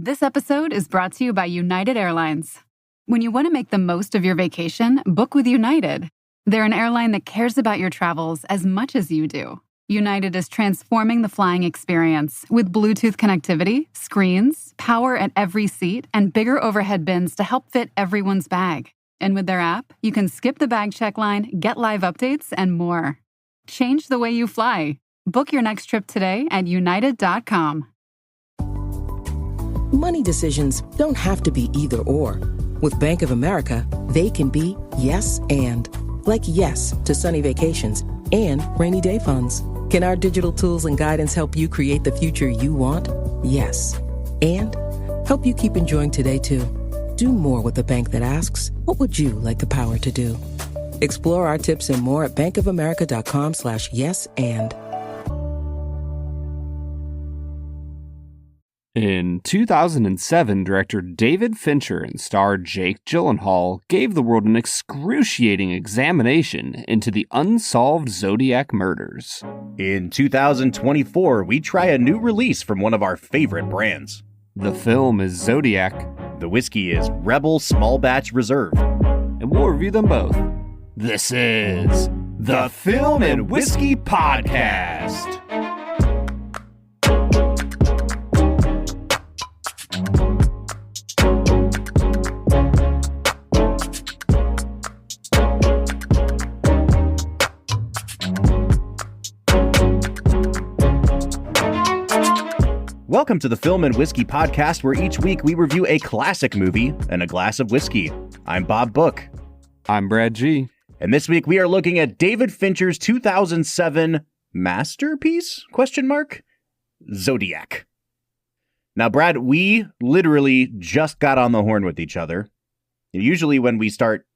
This episode is brought to you by United Airlines. When you want to make the most of your vacation, book with United. They're an airline that cares about your travels as much as you do. United is transforming the flying experience with Bluetooth connectivity, screens, power at every seat, and bigger overhead bins to help fit everyone's bag. And with their app, you can skip the bag check line, get live updates, and more. Change the way you fly. Book your next trip today at United.com. Money decisions don't have to be either or. With Bank of America, they can be yes and. Like yes to sunny vacations and rainy day funds. Can our digital tools and guidance help you create the future you want? Yes. And help you keep enjoying today, too. Do more with a bank that asks, what would you like the power to do? Explore our tips and more at bankofamerica.com/yes and. In 2007, director David Fincher and star Jake Gyllenhaal gave the world an excruciating examination into the unsolved Zodiac murders. In 2024, we try a new release from one of our favorite brands. The film is Zodiac. The whiskey is Rebel Small Batch Reserve. And we'll review them both. This is the Film and Whiskey Podcast. Welcome to the Film and Whiskey Podcast, where each week we review a classic movie and a glass of whiskey. I'm Bob Book. I'm Brad G. And this week we are looking at David Fincher's 2007 masterpiece, ? Zodiac. Now, Brad, we literally just got on the horn with each other. Usually when we start,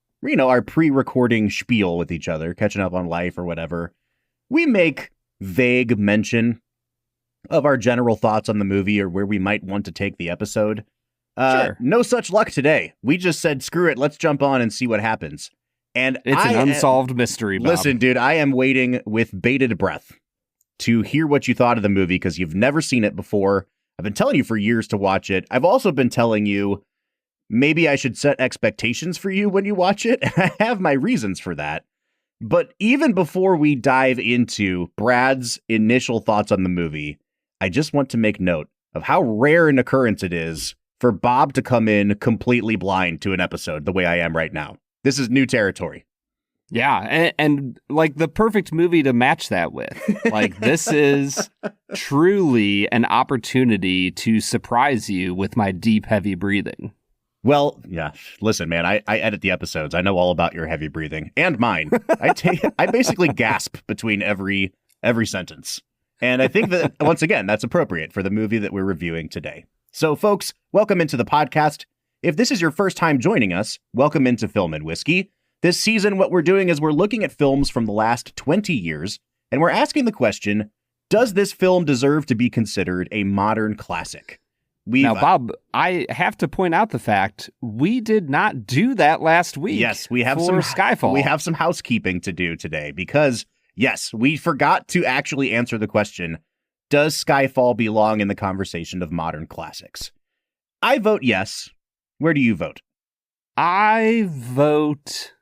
our pre-recording spiel with each other, catching up on life or whatever, we make vague mention of our general thoughts on the movie or where we might want to take the episode. Sure. No such luck today. We just said, screw it, let's jump on and see what happens. And it's an unsolved mystery, Bob. Listen, dude, I am waiting with bated breath to hear what you thought of the movie because you've never seen it before. I've been telling you for years to watch it. I've also been telling you maybe I should set expectations for you when you watch it. I have my reasons for that. But even before we dive into Brad's initial thoughts on the movie, I just want to make note of how rare an occurrence it is for Bob to come in completely blind to an episode the way I am right now. This is new territory. Yeah, and like the perfect movie to match that with. Like, this is truly an opportunity to surprise you with my deep, heavy breathing. Well, yeah, listen, man, I edit the episodes. I know all about your heavy breathing and mine. I basically gasp between every sentence. And I think that, once again, that's appropriate for the movie that we're reviewing today. So, folks, welcome into the podcast. If this is your first time joining us, welcome into Film and Whiskey. This season, what we're doing is we're looking at films from the last 20 years, and we're asking the question, does this film deserve to be considered a modern classic? Now, Bob, I have to point out the fact we did not do that last week. Yes, we have for Skyfall. We have some housekeeping to do today because, yes, we forgot to actually answer the question, does Skyfall belong in the conversation of modern classics? I vote yes. Where do you vote? I vote...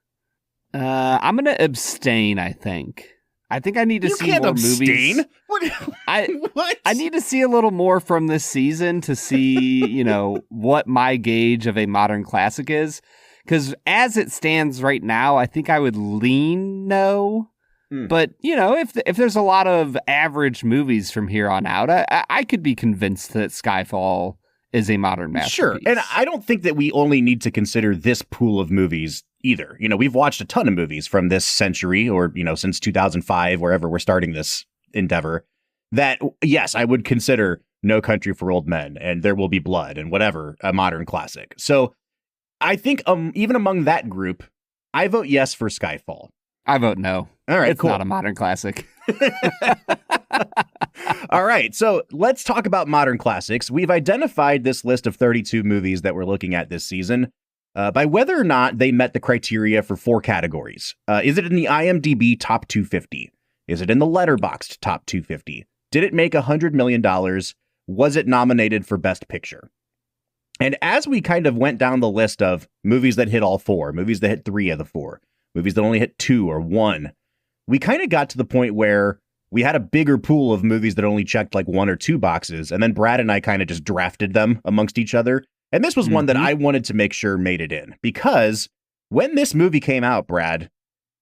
I'm going to abstain, I think. I think I need to see more abstain. Movies. What? I need to see a little more from this season to see, what my gauge of a modern classic is. Because as it stands right now, I think I would lean no. But, if there's a lot of average movies from here on out, I could be convinced that Skyfall is a modern masterpiece. Sure. And I don't think that we only need to consider this pool of movies either. We've watched a ton of movies from this century or, since 2005, wherever we're starting this endeavor, that, yes, I would consider No Country for Old Men and There Will Be Blood and whatever a modern classic. So I think even among that group, I vote yes for Skyfall. I vote no. All right, it's cool. Not a modern classic. All right, so let's talk about modern classics. We've identified this list of 32 movies that we're looking at this season by whether or not they met the criteria for 4 categories. Is it in the IMDb top 250? Is it in the Letterboxd top 250? Did it make $100 million? Was it nominated for Best Picture? And as we kind of went down the list of movies that hit all 4, movies that hit 3 of the 4, movies that only hit 2 or 1, we kind of got to the point where we had a bigger pool of movies that only checked like 1 or 2 boxes. And then Brad and I kind of just drafted them amongst each other. And this was one that I wanted to make sure made it in, because when this movie came out, Brad,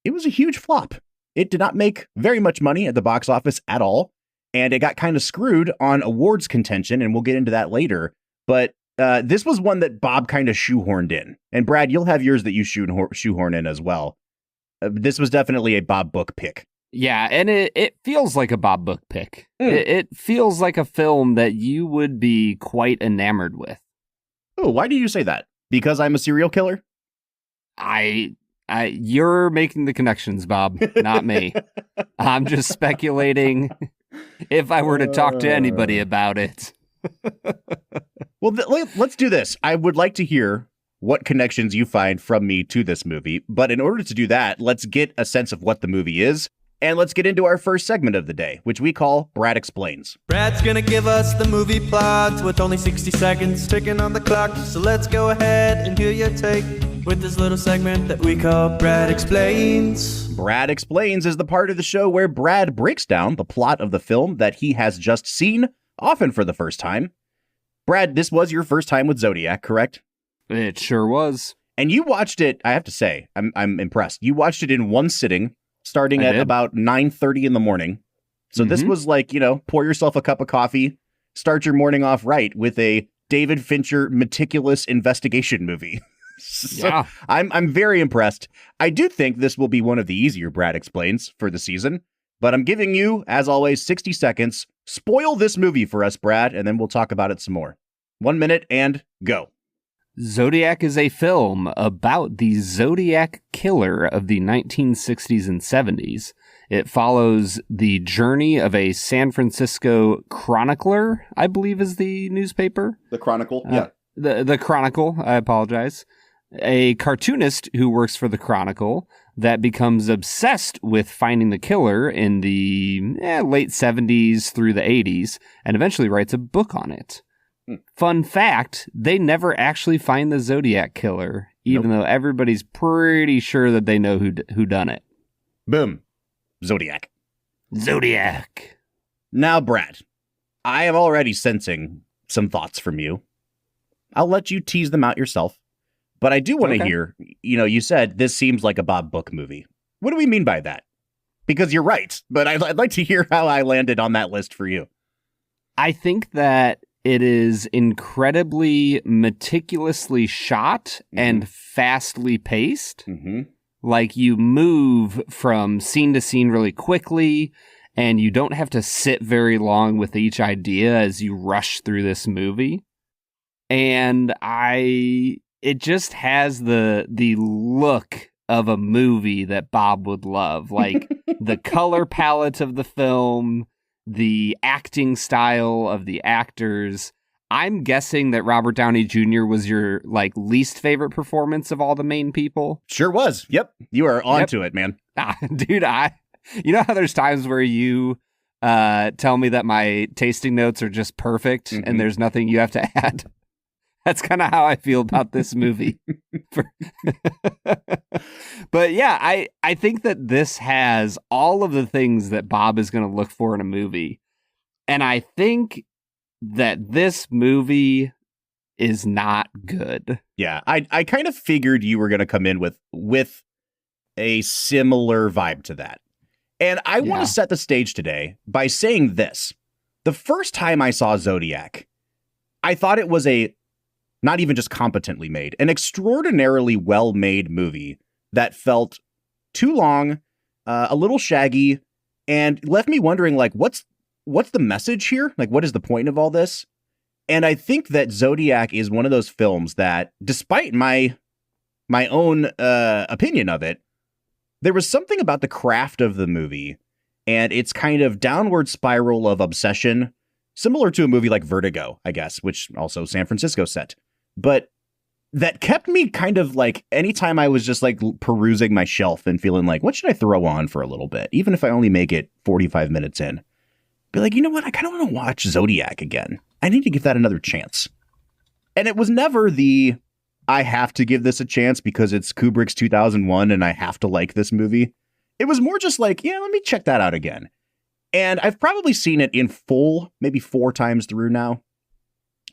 it was a huge flop. It did not make very much money at the box office at all. And it got kind of screwed on awards contention. And we'll get into that later. But this was one that Bob kind of shoehorned in. And Brad, you'll have yours that you shoehorn in as well. This was definitely a Bob Book pick. Yeah, and it feels like a Bob Book pick. It feels like a film that you would be quite enamored with. Oh, why do you say that? Because I'm a serial killer? You're making the connections, Bob, not me. I'm just speculating if I were to talk to anybody about it. Well, let's do this. I would like to hear what connections you find from me to this movie. But in order to do that, let's get a sense of what the movie is. And let's get into our first segment of the day, which we call Brad Explains. Brad's gonna give us the movie plot with only 60 seconds ticking on the clock. So let's go ahead and hear your take with this little segment that we call Brad Explains. Brad Explains is the part of the show where Brad breaks down the plot of the film that he has just seen, often for the first time. Brad, this was your first time with Zodiac, correct? It sure was. And you watched it, I have to say, I'm impressed. You watched it in one sitting, starting at about 9:30 in the morning. So this was like, pour yourself a cup of coffee, start your morning off right with a David Fincher meticulous investigation movie. So yeah. I'm very impressed. I do think this will be one of the easier Brad Explains for the season, but I'm giving you, as always, 60 seconds. Spoil this movie for us, Brad, and then we'll talk about it some more. 1 minute and go. Zodiac is a film about the Zodiac killer of the 1960s and 70s. It follows the journey of a San Francisco chronicler, I believe is the newspaper. The Chronicle, yeah. The Chronicle, I apologize. A cartoonist who works for the Chronicle that becomes obsessed with finding the killer in the late 70s through the 80s and eventually writes a book on it. Fun fact, they never actually find the Zodiac killer, even though everybody's pretty sure that they know who done it. Boom. Zodiac. Zodiac. Now, Brad, I am already sensing some thoughts from you. I'll let you tease them out yourself. But I do want to hear, you said this seems like a Bob Book movie. What do we mean by that? Because you're right, but I'd like to hear how I landed on that list for you. I think that it is incredibly meticulously shot and fastly paced. Like you move from scene to scene really quickly, and you don't have to sit very long with each idea as you rush through this movie. And it just has the look of a movie that Bob would love. Like the color palette of the film, the acting style of the actors. I'm guessing that Robert Downey Jr. was your least favorite performance of all the main people. Sure was. Yep. You are onto it, man. Dude, you know how there's times where you tell me that my tasting notes are just perfect and there's nothing you have to add? That's kind of how I feel about this movie. But yeah, I think that this has all of the things that Bob is going to look for in a movie. And I think that this movie is not good. Yeah, I kind of figured you were going to come in with a similar vibe to that. And I want to set the stage today by saying this. The first time I saw Zodiac, I thought it was not even just competently made, an extraordinarily well-made movie that felt too long, a little shaggy, and left me wondering, what's the message here? What is the point of all this? And I think that Zodiac is one of those films that, despite my own opinion of it, there was something about the craft of the movie and its kind of downward spiral of obsession, similar to a movie like Vertigo, I guess, which also San Francisco set. But that kept me kind of anytime I was just perusing my shelf and feeling what should I throw on for a little bit, even if I only make it 45 minutes in, be you know what? I kind of want to watch Zodiac again. I need to give that another chance. And it was never I have to give this a chance because it's Kubrick's 2001 and I have to like this movie. It was more just like, yeah, let me check that out again. And I've probably seen it in full, maybe 4 times through now.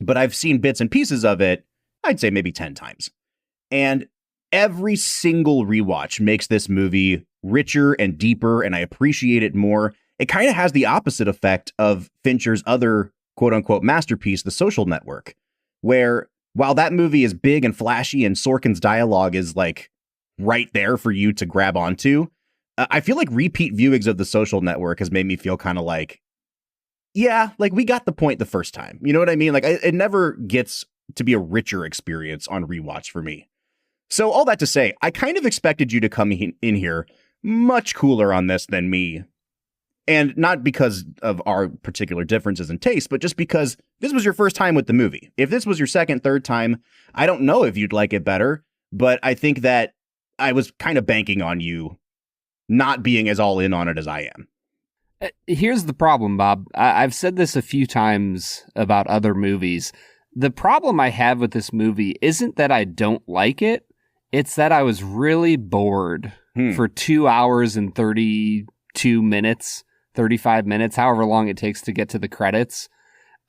But I've seen bits and pieces of it, I'd say maybe 10 times. And every single rewatch makes this movie richer and deeper, and I appreciate it more. It kind of has the opposite effect of Fincher's other quote-unquote masterpiece, The Social Network, where while that movie is big and flashy and Sorkin's dialogue is like right there for you to grab onto, I feel like repeat viewings of The Social Network has made me feel kind of like, yeah, like we got the point the first time. You know what I mean? Like it never gets to be a richer experience on rewatch for me. So all that to say, I kind of expected you to come in here much cooler on this than me. And not because of our particular differences in taste, but just because this was your first time with the movie. If this was your second, third time, I don't know if you'd like it better, but I think that I was kind of banking on you not being as all in on it as I am. Here's the problem, Bob. I've said this a few times about other movies. The problem I have with this movie isn't that I don't like it. It's that I was really bored for 2 hours and 32 minutes, 35 minutes, however long it takes to get to the credits.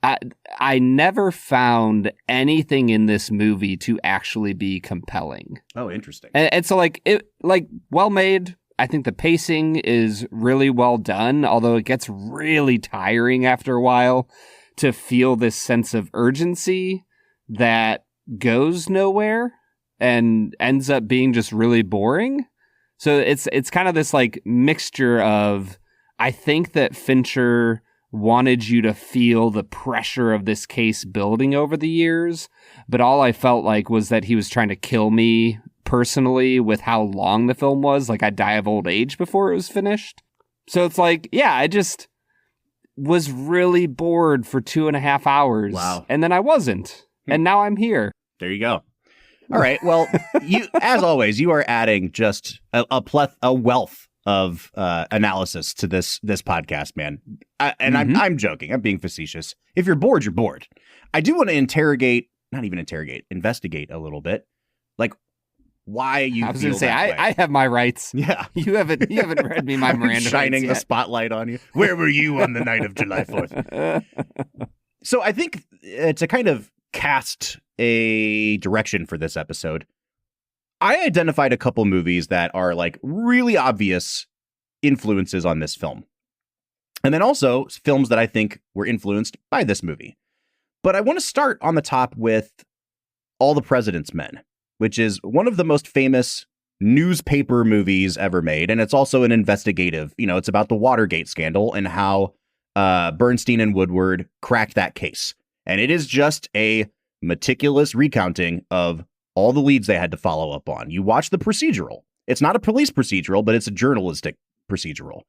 I never found anything in this movie to actually be compelling. Oh, interesting. And so well made. I think the pacing is really well done, although it gets really tiring after a while to feel this sense of urgency that goes nowhere and ends up being just really boring. So it's kind of this like mixture of, I think that Fincher wanted you to feel the pressure of this case building over the years, but all I felt like was that he was trying to kill me personally with how long the film was. Like I'd die of old age before it was finished. So it's like, yeah, I just was really bored for 2.5 hours. Wow. And then I wasn't. And now I'm here. There you go. All right. Well, you, as always, you are adding just a wealth of analysis to this podcast, man. I'm joking. I'm being facetious. If you're bored, you're bored. I do want to investigate a little bit. Like, why you I was feel going to say, that way. I have my rights. Yeah. You haven't read me my Miranda shining the rights yet. spotlight on you. Where were you on the night of July 4th? So I think to kind of cast a direction for this episode, I identified a couple movies that are like really obvious influences on this film. And then also films that I think were influenced by this movie. But I want to start on the top with All the President's Men, which is one of the most famous newspaper movies ever made. And it's also an investigative, it's about the Watergate scandal and how Bernstein and Woodward cracked that case. And it is just a meticulous recounting of all the leads they had to follow up on. You watch the procedural. It's not a police procedural, but it's a journalistic procedural.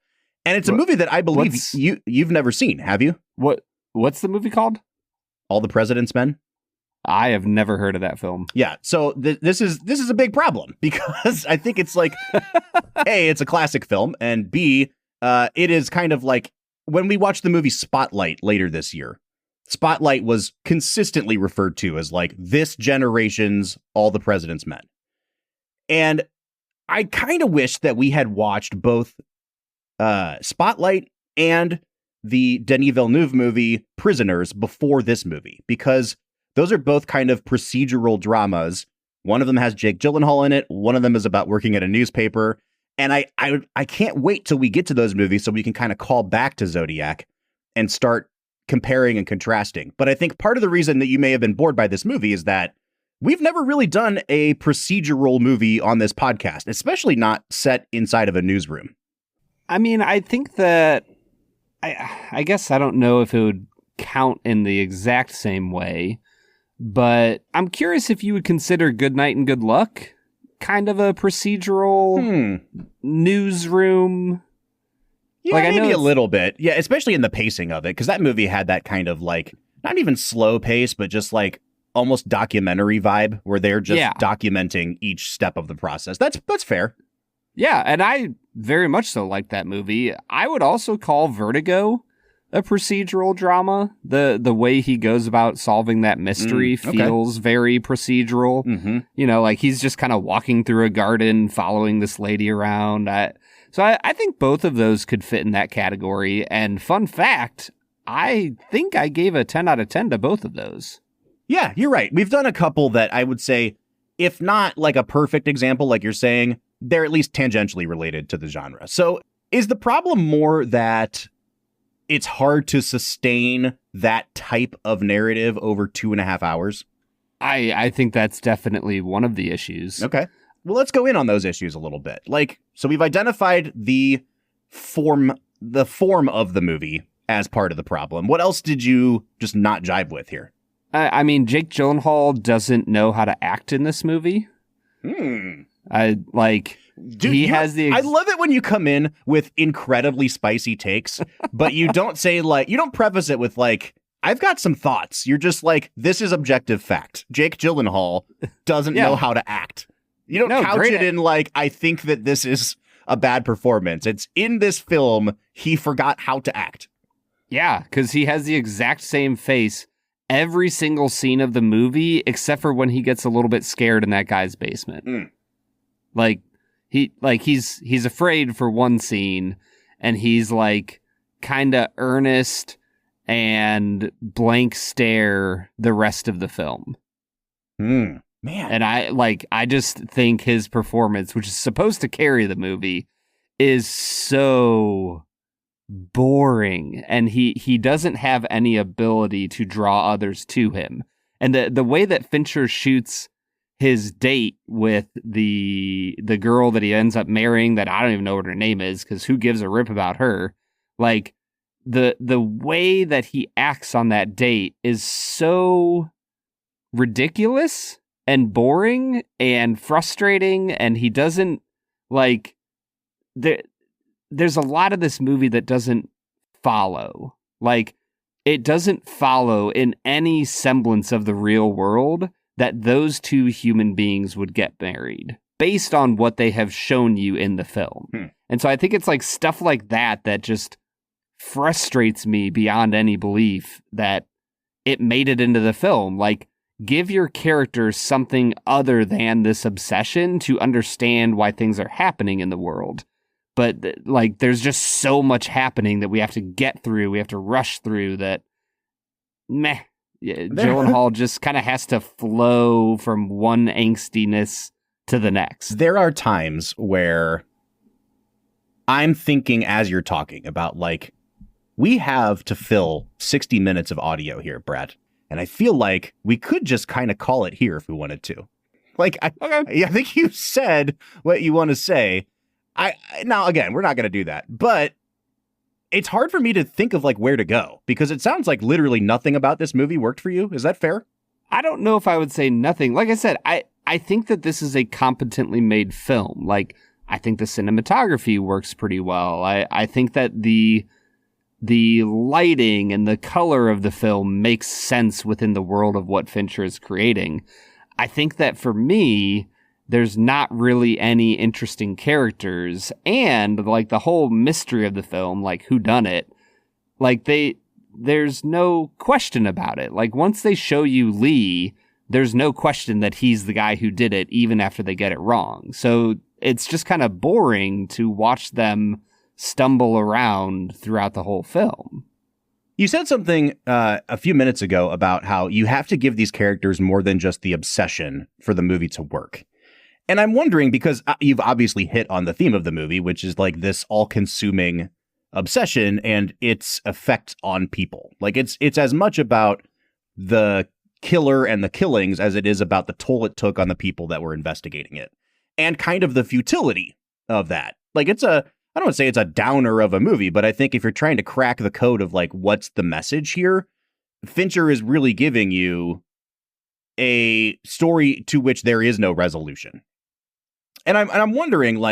And it's a movie that I believe you've never seen, have you? What's the movie called? All the President's Men? I have never heard of that film. Yeah, so this is a big problem because I think it's like, A, it's a classic film, and B, it is kind of like when we watched the movie Spotlight later this year. Spotlight was consistently referred to as like this generation's All the President's Men. And I kind of wish that we had watched both Spotlight and the Denis Villeneuve movie Prisoners before this movie, because those are both kind of procedural dramas. One of them has Jake Gyllenhaal in it. One of them is about working at a newspaper. And I can't wait till we get to those movies so we can kind of call back to Zodiac and start comparing and contrasting. But I think part of the reason that you may have been bored by this movie is that we've never really done a procedural movie on this podcast, especially not set inside of a newsroom. I mean, I think that I guess I don't know if it would count in the exact same way, but I'm curious if you would consider Good Night and Good Luck kind of a procedural newsroom. Yeah, like, maybe a little bit. Yeah, especially in the pacing of it, because that movie had that kind of like, not even slow pace, but just like almost documentary vibe where they're just documenting each step of the process. That's fair. Yeah, and I very much so like that movie. I would also call Vertigo a procedural drama. The way he goes about solving that mystery feels very procedural. Mm-hmm. You know, like he's just kind of walking through a garden, following this lady around. So I think both of those could fit in that category. And fun fact, I think I gave a 10 out of 10 to both of those. Yeah, you're right. We've done a couple that I would say, if not like a perfect example, like you're saying, they're at least tangentially related to the genre. So is the problem more that it's hard to sustain that type of narrative over 2.5 hours? I think that's definitely one of the issues. Okay. Well, let's go in on those issues a little bit. Like, so we've identified the form of the movie as part of the problem. What else did you just not jive with here? I mean, Jake Gyllenhaal doesn't know how to act in this movie. Dude, I love it when you come in with incredibly spicy takes, but you don't say you don't preface it with I've got some thoughts. You're just like, this is objective fact. Jake Gyllenhaal doesn't know how to act. You don't couch it in I think that this is a bad performance. It's in this film, he forgot how to act. Yeah, because he has the exact same face every single scene of the movie, except for when he gets a little bit scared in that guy's basement. He's afraid for one scene, and he's kind of earnest and blank stare the rest of the film. Man. And I just think his performance, which is supposed to carry the movie, is so boring, and he doesn't have any ability to draw others to him. And the way that Fincher shoots his date with the girl that he ends up marrying, that I don't even know what her name is, because who gives a rip about her? The way that he acts on that date is so ridiculous and boring and frustrating, and he doesn't there's a lot of this movie that doesn't follow. It doesn't follow in any semblance of the real world that those two human beings would get married based on what they have shown you in the film. And so I think it's stuff like that just frustrates me beyond any belief that it made it into the film. Give your characters something other than this obsession to understand why things are happening in the world. But there's just so much happening that we have to get through. We have to rush through that. Meh. Gyllenhaal just kind of has to flow from one angstiness to the next. There are times where I'm thinking, as you're talking about, we have to fill 60 minutes of audio here, Brad. And I feel like we could just kind of call it here if we wanted to. I think you said what you want to say. Now, again, we're not going to do that, but it's hard for me to think of where to go, because it sounds like literally nothing about this movie worked for you. Is that fair? I don't know if I would say nothing. Like I said, I think that this is a competently made film. I think the cinematography works pretty well. I think that the lighting and the color of the film makes sense within the world of what Fincher is creating. I think that for me, there's not really any interesting characters, and the whole mystery of the film, whodunit, there's no question about it. Once they show you Lee, there's no question that he's the guy who did it, even after they get it wrong. So it's just kind of boring to watch them stumble around throughout the whole film. You said something a few minutes ago about how you have to give these characters more than just the obsession for the movie to work. And I'm wondering, because you've obviously hit on the theme of the movie, which is this all-consuming obsession and its effect on people. It's as much about the killer and the killings as it is about the toll it took on the people that were investigating it, and kind of the futility of that. I don't want to say it's a downer of a movie, but I think if you're trying to crack the code of what's the message here, Fincher is really giving you a story to which there is no resolution. And I'm wondering,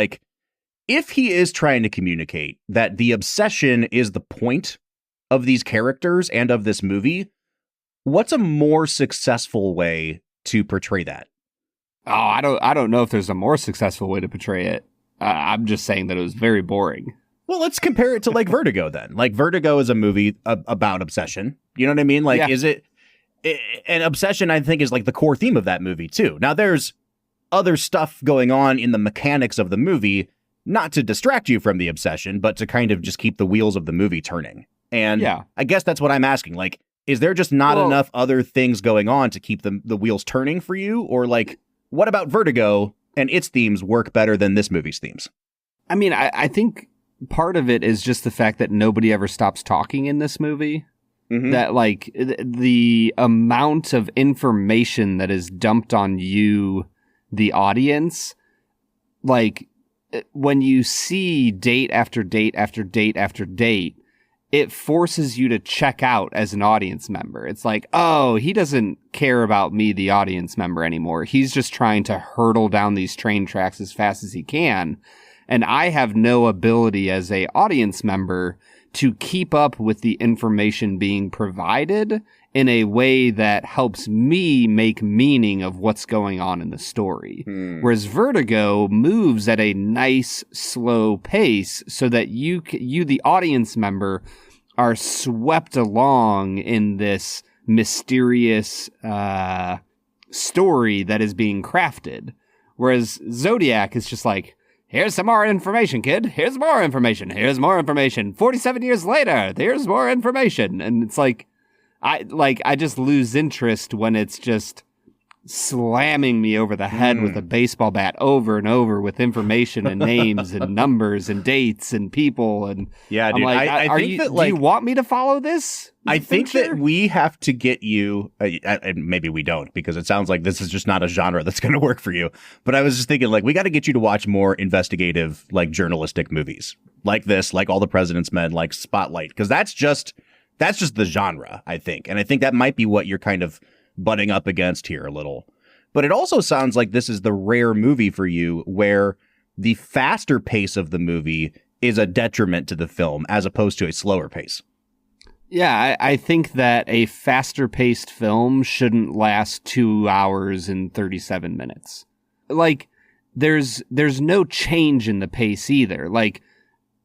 if he is trying to communicate that the obsession is the point of these characters and of this movie, what's a more successful way to portray that? Oh, I don't know if there's a more successful way to portray it. I'm just saying that it was very boring. Well, let's compare it to like Vertigo then. Like Vertigo is a movie about obsession. You know what I mean? Like, is it an obsession? I think is like the core theme of that movie too. Now there's other stuff going on in the mechanics of the movie, not to distract you from the obsession, but to kind of just keep the wheels of the movie turning. And I guess that's what I'm asking. Like, is there just not enough other things going on to keep the wheels turning for you? Or like, what about Vertigo and its themes work better than this movie's themes? I mean, I think part of it is just the fact that nobody ever stops talking in this movie. Mm-hmm. That like the amount of information that is dumped on you, the audience, like when you see date after date after date after date, it forces you to check out as an audience member. It's like, oh, he doesn't care about me, the audience member, anymore. He's just trying to hurtle down these train tracks as fast as he can. And I have no ability as a audience member to keep up with the information being provided in a way that helps me make meaning of what's going on in the story. Whereas Vertigo moves at a nice, slow pace so that you, the audience member, are swept along in this mysterious story that is being crafted. Whereas Zodiac is just like, here's some more information, kid. Here's more information. Here's more information. 47 years later, there's more information. And it's like, I just lose interest when it's just slamming me over the head with a baseball bat over and over with information and names and numbers and dates and people. And yeah, dude, like, I think that, do you want me to follow this? I think that we have to get you, and maybe we don't, because it sounds like this is just not a genre that's going to work for you. But I was just thinking, like, we got to get you to watch more investigative, like, journalistic movies like this, like All the President's Men, like Spotlight, because that's just the genre, I think. And I think that might be what you're kind of butting up against here a little. But it also sounds like this is the rare movie for you where the faster pace of the movie is a detriment to the film as opposed to a slower pace. Yeah, I think that a faster paced film shouldn't last 2 hours and 37 minutes. Like, there's no change in the pace either. Like,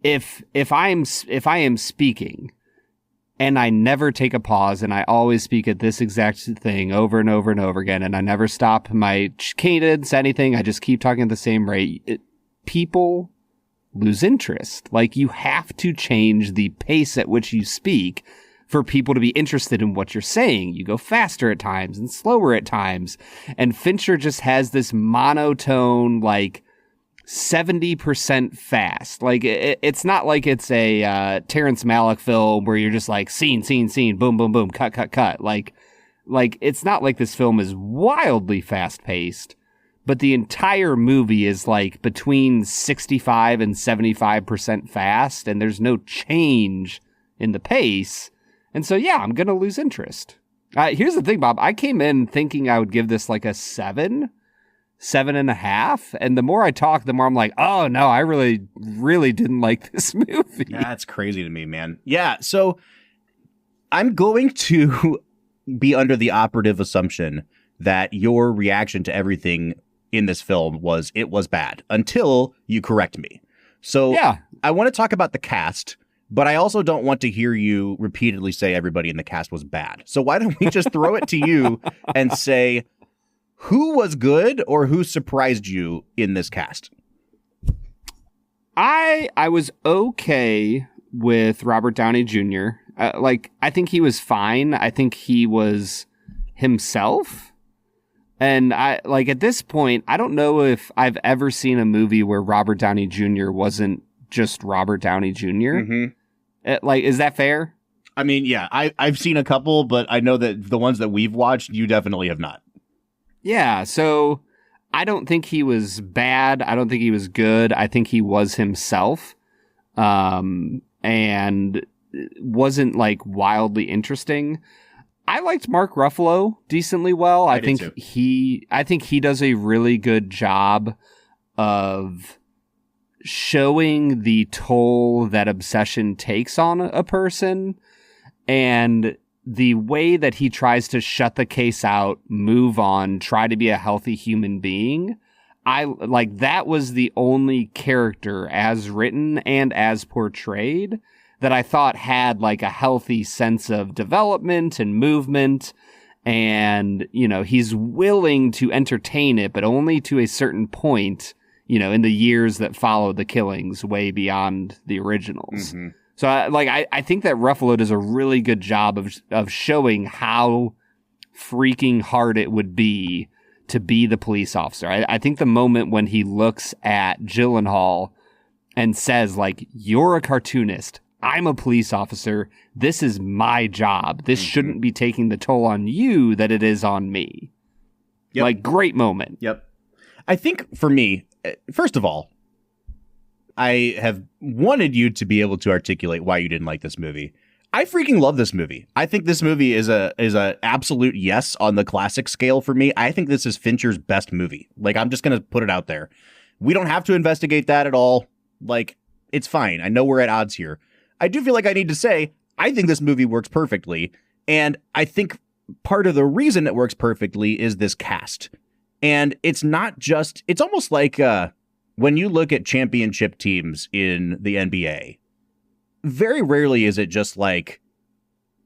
if I am speaking and I never take a pause and I always speak at this exact thing over and over and over again, and I never stop my cadence, anything, I just keep talking at the same rate, people lose interest. Like, you have to change the pace at which you speak for people to be interested in what you're saying. You go faster at times and slower at times. And Fincher just has this monotone, like, 70% fast. Like, it's not like it's a Terrence Malick film where you're just like, scene, boom, boom, boom, cut. Like, it's not like this film is wildly fast-paced, but the entire movie is like between 65 and 75% fast, and there's no change in the pace. And so, yeah, I'm going to lose interest. Here's the thing, Bob. I came in thinking I would give this like a 7.5. And the more I talk, the more I'm like, oh, no, I really, really didn't like this movie. That's crazy to me, man. Yeah, so I'm going to be under the operative assumption that your reaction to everything in this film was it was bad until you correct me. So yeah. I want to talk about the cast, but I also don't want to hear you repeatedly say everybody in the cast was bad. So why don't we just throw it to you and say who was good or who surprised you in this cast? I was okay with Robert Downey Jr. I think he was fine. I think he was himself. And at this point, I don't know if I've ever seen a movie where Robert Downey Jr. wasn't just Robert Downey Jr. Mm-hmm. Is that fair? I mean, yeah, I've seen a couple, but I know that the ones that we've watched, you definitely have not. Yeah, so I don't think he was bad. I don't think he was good. I think he was himself, and wasn't like wildly interesting. I liked Mark Ruffalo decently well. I think he does a really good job of showing the toll that obsession takes on a person, and the way that he tries to shut the case out, move on, try to be a healthy human being. I like that was the only character as written and as portrayed that I thought had like a healthy sense of development and movement. And, you know, he's willing to entertain it, but only to a certain point, you know, in the years that follow the killings, way beyond the originals. Mm-hmm. So, I think that Ruffalo does a really good job of showing how freaking hard it would be to be the police officer. I think the moment when he looks at Gyllenhaal and says, like, you're a cartoonist, I'm a police officer, this is my job. This shouldn't be taking the toll on you that it is on me. Yep. Like, great moment. Yep. I think for me, first of all, I have wanted you to be able to articulate why you didn't like this movie. I freaking love this movie. I think this movie is a absolute yes on the classic scale for me. I think this is Fincher's best movie. Like, I'm just going to put it out there. We don't have to investigate that at all. Like, it's fine. I know we're at odds here. I do feel like I need to say, I think this movie works perfectly. And I think part of the reason it works perfectly is this cast. And it's not just, it's almost like when you look at championship teams in the NBA, very rarely is it just like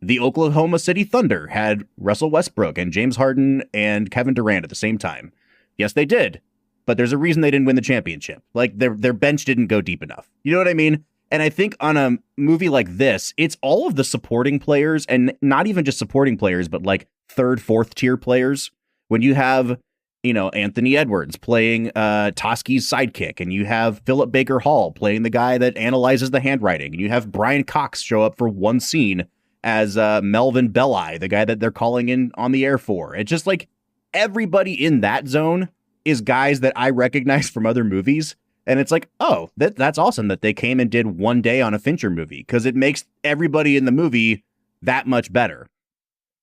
the Oklahoma City Thunder had Russell Westbrook and James Harden and Kevin Durant at the same time. Yes, they did. But there's a reason they didn't win the championship. Like their bench didn't go deep enough. You know what I mean? And I think on a movie like this, it's all of the supporting players, and not even just supporting players, but like third, fourth tier players. When you have, you know, Anthony Edwards playing Toski's sidekick, and you have Philip Baker Hall playing the guy that analyzes the handwriting, and you have Brian Cox show up for one scene as Melvin Belli, the guy that they're calling in on the air for. It's just like everybody in that zone is guys that I recognize from other movies. And it's like, oh, that's awesome that they came and did one day on a Fincher movie, because it makes everybody in the movie that much better.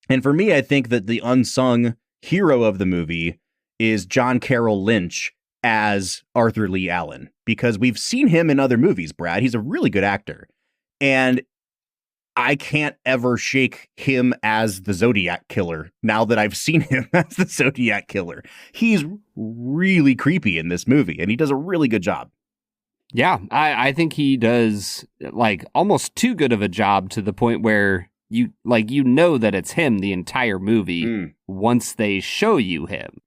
And for me, I think that the unsung hero of the movie is John Carroll Lynch as Arthur Lee Allen, because we've seen him in other movies, Brad. He's a really good actor. And I can't ever shake him as the Zodiac killer now that I've seen him as the Zodiac killer. He's really creepy in this movie, and he does a really good job. Yeah, I think he does like almost too good of a job, to the point where you know that it's him the entire movie once they show you him.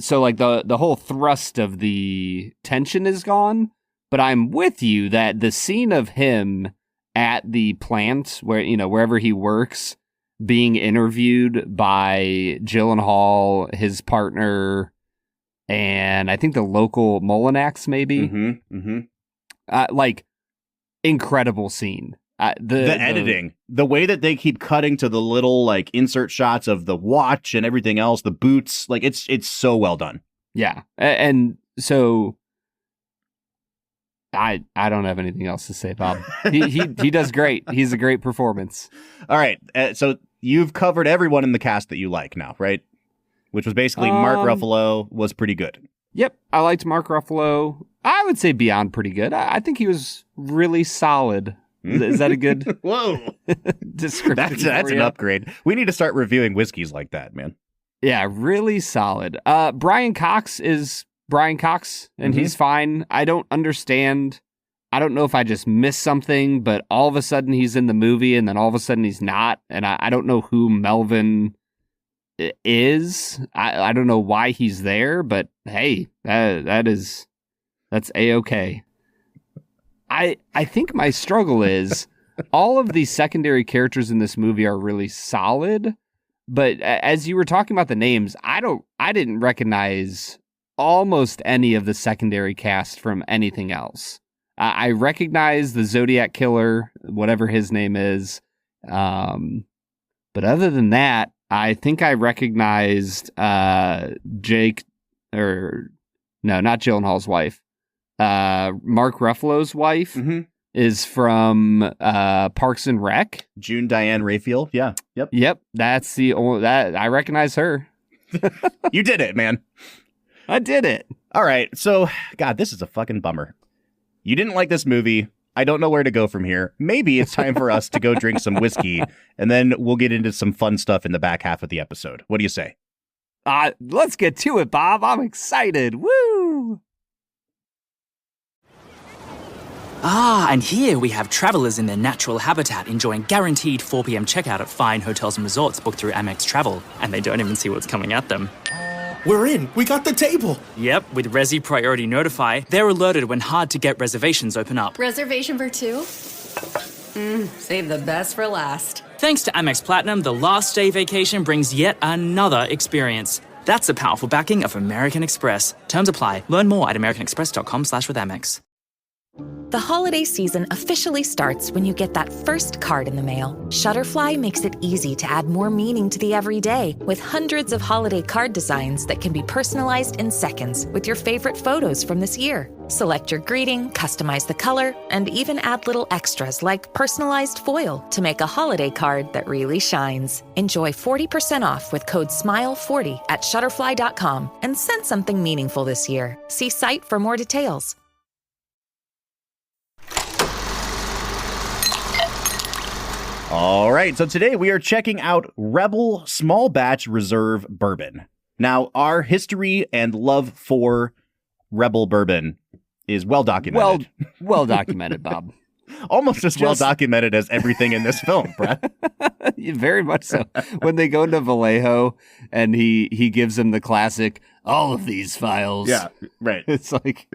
So like the whole thrust of the tension is gone, but I'm with you that the scene of him at the plant where, you know, wherever he works, being interviewed by Gyllenhaal, his partner, and I think the local Molinax, maybe. Like, incredible scene. The editing, the way that they keep cutting to the little like insert shots of the watch and everything else, the boots, like it's so well done. Yeah, and so. I don't have anything else to say, Bob. He does great. He's a great performance. All right. So you've covered everyone in the cast that you like now, right? Which was basically Mark Ruffalo was pretty good. Yep. I liked Mark Ruffalo. I would say beyond pretty good. I think he was really solid. Is that a good description? That's an upgrade. We need to start reviewing whiskeys like that, man. Yeah, really solid. Brian Cox is Brian Cox, and he's fine. I don't understand. I don't know if I just missed something, but all of a sudden he's in the movie, and then all of a sudden he's not. And I don't know who Melvin is. I don't know why he's there, but hey, that's A-okay. I think my struggle is all of these secondary characters in this movie are really solid, but as you were talking about the names, I didn't recognize almost any of the secondary cast from anything else. I recognize the Zodiac killer, whatever his name is. But other than that, I think I recognized Jake, or no, not Gyllenhaal's wife. Mark Ruffalo's wife is from Parks and Rec. June Diane Raphael. Yeah. Yep. That's the only that I recognize her. You did it, man. I did it. All right. So, God, this is a fucking bummer. You didn't like this movie. I don't know where to go from here. Maybe it's time for us to go drink some whiskey, and then we'll get into some fun stuff in the back half of the episode. What do you say? Let's get to it, Bob. I'm excited. Woo! Ah, and here we have travelers in their natural habitat enjoying guaranteed 4 p.m. checkout at fine hotels and resorts booked through Amex Travel, and they don't even see what's coming at them. We're in. We got the table. Yep, with Resi Priority Notify, they're alerted when hard-to-get reservations open up. Reservation for 2? Save the best for last. Thanks to Amex Platinum, the last day vacation brings yet another experience. That's the powerful backing of American Express. Terms apply. Learn more at americanexpress.com/withAmex. The holiday season officially starts when you get that first card in the mail. Shutterfly makes it easy to add more meaning to the everyday with hundreds of holiday card designs that can be personalized in seconds with your favorite photos from this year. Select your greeting, customize the color, and even add little extras like personalized foil to make a holiday card that really shines. Enjoy 40% off with code SMILE40 at Shutterfly.com and send something meaningful this year. See site for more details. All right, so today we are checking out Rebel Small Batch Reserve Bourbon. Now, our history and love for Rebel Bourbon is well documented. Well documented, Bob. Almost as well documented as everything in this film, Brett. Very much so. When they go into Vallejo and he gives him the classic, all of these files. Yeah, right. It's like...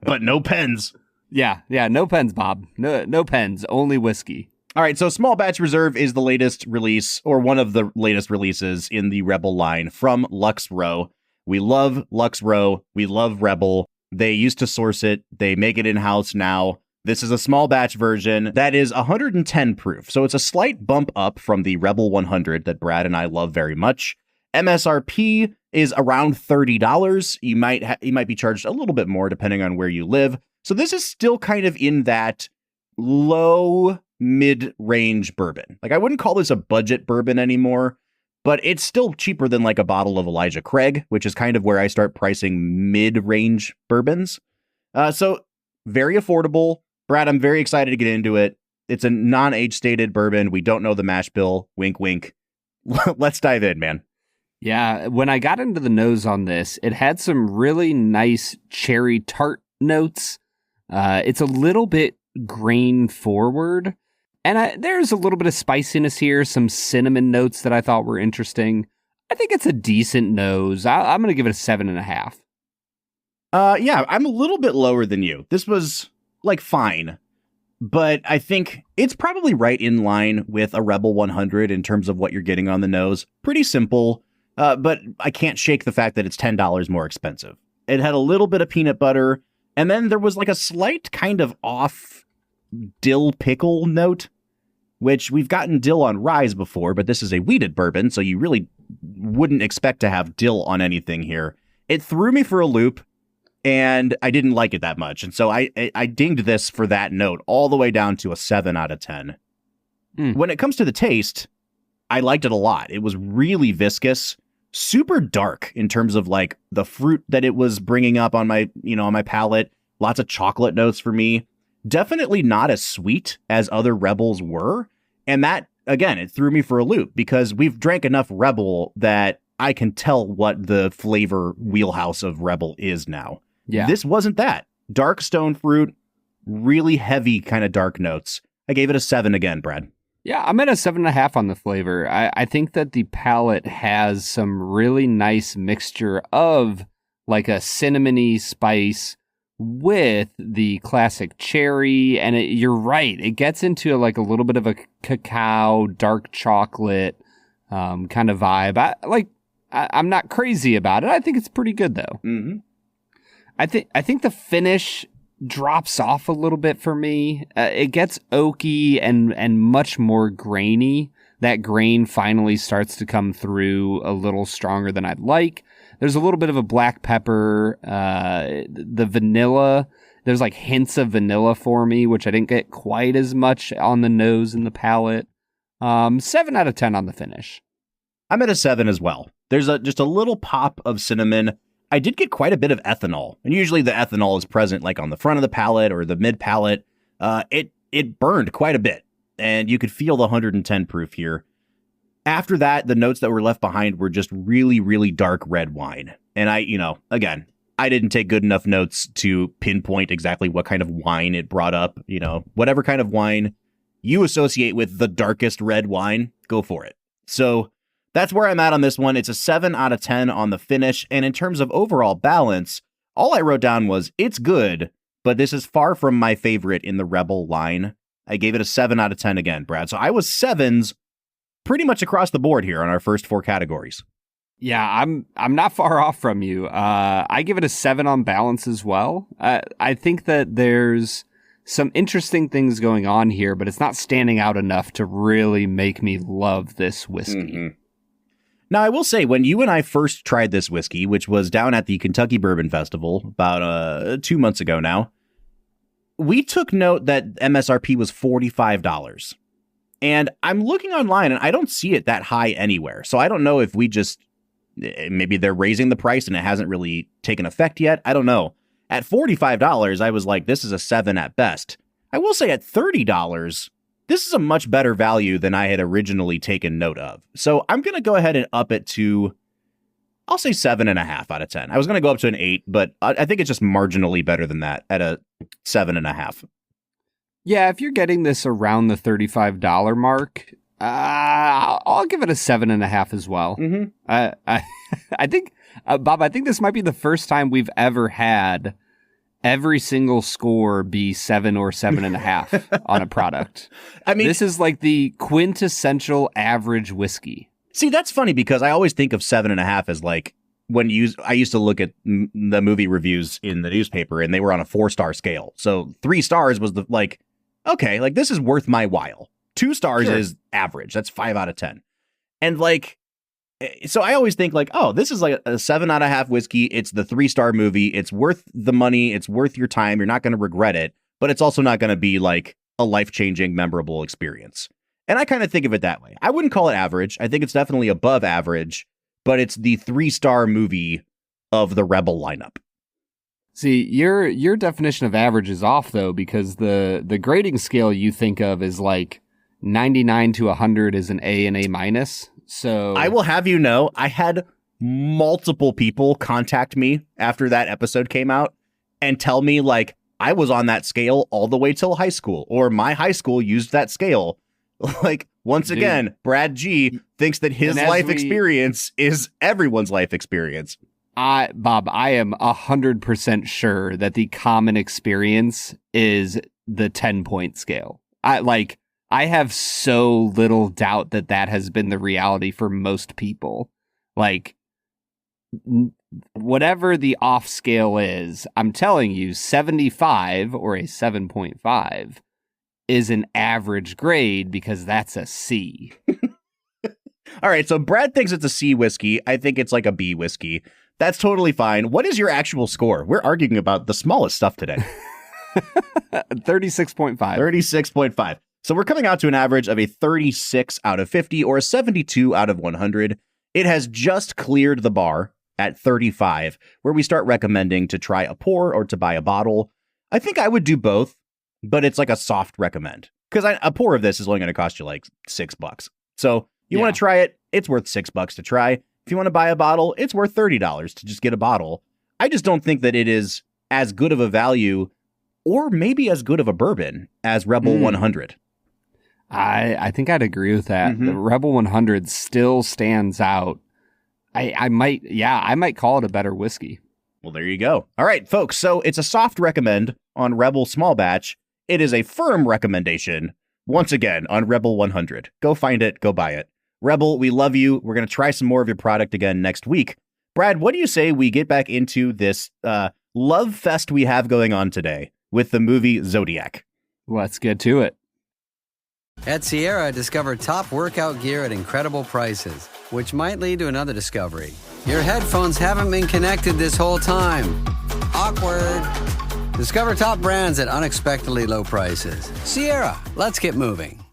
but no pens. Yeah, no pens, Bob. No pens, only whiskey. All right, so Small Batch Reserve is the latest release, or one of the latest releases in the Rebel line from Lux Row. We love Lux Row. We love Rebel. They used to source it. They make it in-house now. This is a small batch version that is 110 proof, so it's a slight bump up from the Rebel 100 that Brad and I love very much. MSRP is around $30. You might be charged a little bit more depending on where you live. So this is still kind of in that low mid-range bourbon. Like, I wouldn't call this a budget bourbon anymore, but it's still cheaper than like a bottle of Elijah Craig, which is kind of where I start pricing mid-range bourbons. So very affordable. Brad, I'm very excited to get into it. It's a non-age stated bourbon. We don't know the mash bill. Wink, wink. Let's dive in, man. Yeah, when I got into the nose on this, it had some really nice cherry tart notes. It's a little bit grain forward. And there's a little bit of spiciness here, some cinnamon notes that I thought were interesting. I think it's a decent nose. I'm going to give it a 7.5. Yeah, I'm a little bit lower than you. This was like fine, but I think it's probably right in line with a Rebel 100 in terms of what you're getting on the nose. Pretty simple, but I can't shake the fact that it's $10 more expensive. It had a little bit of peanut butter, and then there was like a slight kind of off dill pickle note, which we've gotten dill on rye before, but this is a wheated bourbon, so you really wouldn't expect to have dill on anything here. It threw me for a loop, and I didn't like it that much. And so I dinged this for that note all the way down to a 7 out of 10. When it comes to the taste, I liked it a lot. It was really viscous, super dark in terms of like the fruit that it was bringing up on my, on my palate. Lots of chocolate notes for me. Definitely not as sweet as other Rebels were. And that, again, it threw me for a loop because we've drank enough Rebel that I can tell what the flavor wheelhouse of Rebel is now. Yeah. This wasn't that. Dark stone fruit, really heavy kind of dark notes. I gave it a 7 again, Brad. Yeah, I'm at a 7.5 on the flavor. I think that the palate has some really nice mixture of like a cinnamony spice with the classic cherry. And you're right. It gets into like a little bit of a cacao, dark chocolate kind of vibe. I'm not crazy about it. I think it's pretty good, though. Mm-hmm. I think the finish drops off a little bit for me. It gets oaky and much more grainy. That grain finally starts to come through a little stronger than I'd like. There's a little bit of a black pepper. The vanilla, there's like hints of vanilla for me, which I didn't get quite as much on the nose and the palate. 7 out of 10 on the finish. I'm at a 7 as well. There's just a little pop of cinnamon. I did get quite a bit of ethanol, and usually the ethanol is present like on the front of the palate or the mid palate. It burned quite a bit, and you could feel the 110 proof here. After that, the notes that were left behind were just really, really dark red wine. And again, I didn't take good enough notes to pinpoint exactly what kind of wine it brought up. You know, whatever kind of wine you associate with the darkest red wine, go for it. So that's where I'm at on this one. It's a 7 out of 10 on the finish. And in terms of overall balance, all I wrote down was it's good, but this is far from my favorite in the Rebel line. I gave it a 7 out of 10 again, Brad. So I was 7s pretty much across the board here on our first 4 categories. Yeah, I'm not far off from you. I give it a 7 on balance as well. I think that there's some interesting things going on here, but it's not standing out enough to really make me love this whiskey. Mm-hmm. Now, I will say, when you and I first tried this whiskey, which was down at the Kentucky Bourbon Festival about 2 months ago now, we took note that MSRP was $45. And I'm looking online and I don't see it that high anywhere. So I don't know if maybe they're raising the price and it hasn't really taken effect yet. I don't know. At $45, I was like, this is a 7 at best. I will say at $30, this is a much better value than I had originally taken note of. So I'm going to go ahead and up it to, I'll say 7.5 out of 10. I was going to go up to an 8, but I think it's just marginally better than that at a 7.5. Yeah, if you're getting this around the $35 mark, I'll give it a 7.5 as well. Mm-hmm. I think, Bob, I think this might be the first time we've ever had every single score be 7 or 7.5 on a product. I mean, this is like the quintessential average whiskey. See, that's funny because I always think of 7.5 as like I used to look at the movie reviews in the newspaper and they were on a 4-star scale. So 3 stars was okay, like this is worth my while. 2 stars is average. That's 5 out of 10. And like, so I always think like, oh, this is like a 7.5 whiskey. It's the 3-star movie. It's worth the money. It's worth your time. You're not going to regret it, but it's also not going to be like a life-changing, memorable experience. And I kind of think of it that way. I wouldn't call it average. I think it's definitely above average, but it's the 3-star movie of the Rebel lineup. See, your definition of average is off though, because the grading scale you think of is like 99 to 100 is an A and A minus. So I will have you know, I had multiple people contact me after that episode came out and tell me like I was on that scale all the way till high school, or my high school used that scale. Like, once again, Brad G thinks that his life experience is everyone's life experience. Bob, I am 100% sure that the common experience is the 10-point scale. I have so little doubt that has been the reality for most people. Like, whatever the off scale is, I'm telling you, 75 or a 7.5 is an average grade because that's a C. All right, so Brad thinks it's a C whiskey. I think it's like a B whiskey. That's totally fine. What is your actual score? We're arguing about the smallest stuff today. 36.5. 36.5. So we're coming out to an average of a 36 out of 50 or a 72 out of 100. It has just cleared the bar at 35, where we start recommending to try a pour or to buy a bottle. I think I would do both, but it's like a soft recommend because a pour of this is only going to cost you like $6. So you want to try it, it's worth $6 to try. If you want to buy a bottle, it's worth $30 to just get a bottle. I just don't think that it is as good of a value or maybe as good of a bourbon as Rebel 100. I think I'd agree with that. Mm-hmm. The Rebel 100 still stands out. I might call it a better whiskey. Well, there you go. All right, folks. So it's a soft recommend on Rebel Small Batch. It is a firm recommendation, once again, on Rebel 100. Go find it. Go buy it. Rebel, we love you. We're going to try some more of your product again next week. Brad, what do you say we get back into this love fest we have going on today with the movie Zodiac? Let's get to it. At Sierra, discover top workout gear at incredible prices, which might lead to another discovery. Your headphones haven't been connected this whole time. Awkward. Discover top brands at unexpectedly low prices. Sierra, let's get moving.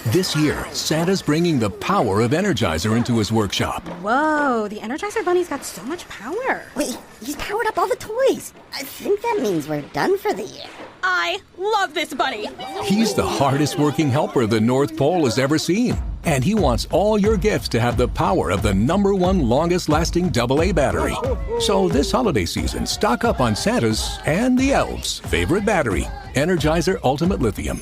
This year, Santa's bringing the power of Energizer into his workshop. Whoa, the Energizer Bunny's got so much power. Wait, he's powered up all the toys. I think that means we're done for the year. I love this bunny. He's the hardest working helper the North Pole has ever seen. And he wants all your gifts to have the power of the #1 longest-lasting AA battery. So this holiday season, stock up on Santa's and the elves' favorite battery, Energizer Ultimate Lithium.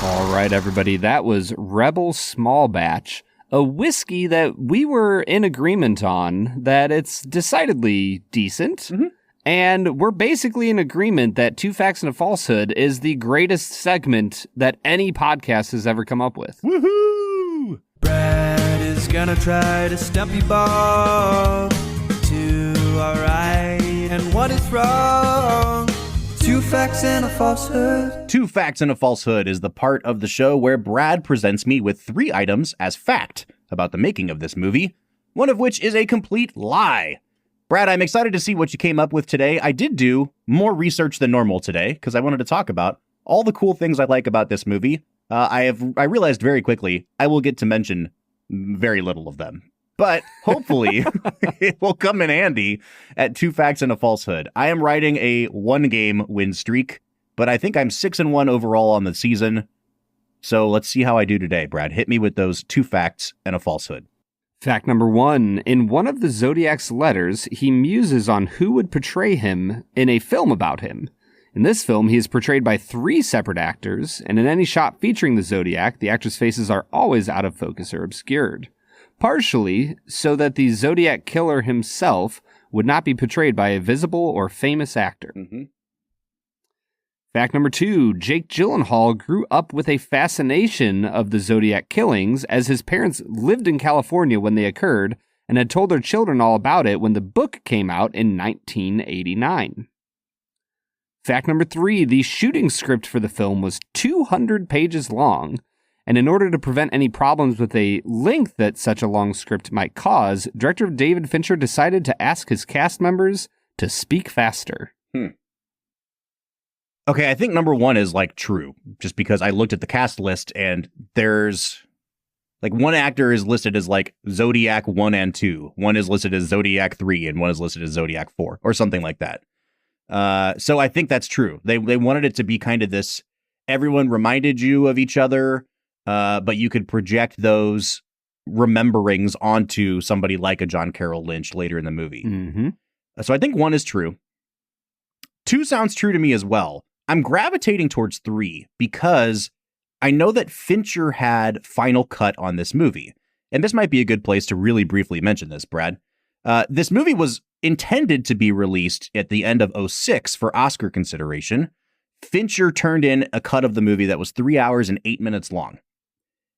All right, everybody, that was Rebel Small Batch, a whiskey that we were in agreement on that it's decidedly decent. Mm-hmm. And we're basically in agreement that Two Facts and a Falsehood is the greatest segment that any podcast has ever come up with. Woohoo! Brad is gonna try to stump you, Bob. 2 are right and 1 is wrong. 2 facts and a falsehood. 2 Facts and a Falsehood is the part of the show where Brad presents me with 3 items as fact about the making of this movie, one of which is a complete lie. Brad, I'm excited to see what you came up with today. I did do more research than normal today because I wanted to talk about all the cool things I like about this movie. I realized very quickly I will get to mention very little of them, but hopefully it will come in handy at 2 Facts and a Falsehood. I am riding a 1-game win streak, but I think I'm 6-1 overall on the season. So let's see how I do today, Brad. Hit me with those 2 facts and a falsehood. Fact number 1. In one of the Zodiac's letters, he muses on who would portray him in a film about him. In this film, he is portrayed by 3 separate actors, and in any shot featuring the Zodiac, the actors' faces are always out of focus or obscured. Partially so that the Zodiac killer himself would not be portrayed by a visible or famous actor. Mm-hmm. Fact number 2, Jake Gyllenhaal grew up with a fascination of the Zodiac killings as his parents lived in California when they occurred and had told their children all about it when the book came out in 1989. Fact number 3, the shooting script for the film was 200 pages long, and in order to prevent any problems with a length that such a long script might cause, director David Fincher decided to ask his cast members to speak faster. Okay, I think number 1 is true, just because I looked at the cast list and there's one actor is listed as Zodiac 1 and 2. One is listed as Zodiac 3 and one is listed as Zodiac 4 or something like that. So I think that's true. They wanted it to be kind of this, everyone reminded you of each other, but you could project those rememberings onto somebody like a John Carroll Lynch later in the movie. Mm-hmm. So I think 1 is true. 2 sounds true to me as well. I'm gravitating towards 3 because I know that Fincher had final cut on this movie. And this might be a good place to really briefly mention this, Brad. This movie was intended to be released at the end of 2006 for Oscar consideration. Fincher turned in a cut of the movie that was 3 hours and 8 minutes long.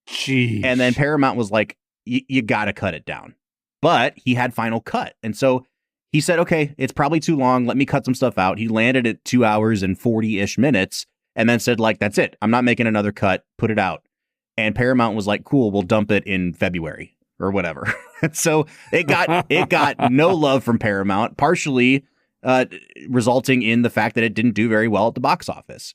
Jeez. And then Paramount was like, you got to cut it down. But he had final cut. And so he said, okay, it's probably too long. Let me cut some stuff out. He landed at 2 hours and 40-ish minutes and then said, that's it. I'm not making another cut. Put it out. And Paramount was like, cool, we'll dump it in February or whatever. So it got no love from Paramount, partially resulting in the fact that it didn't do very well at the box office.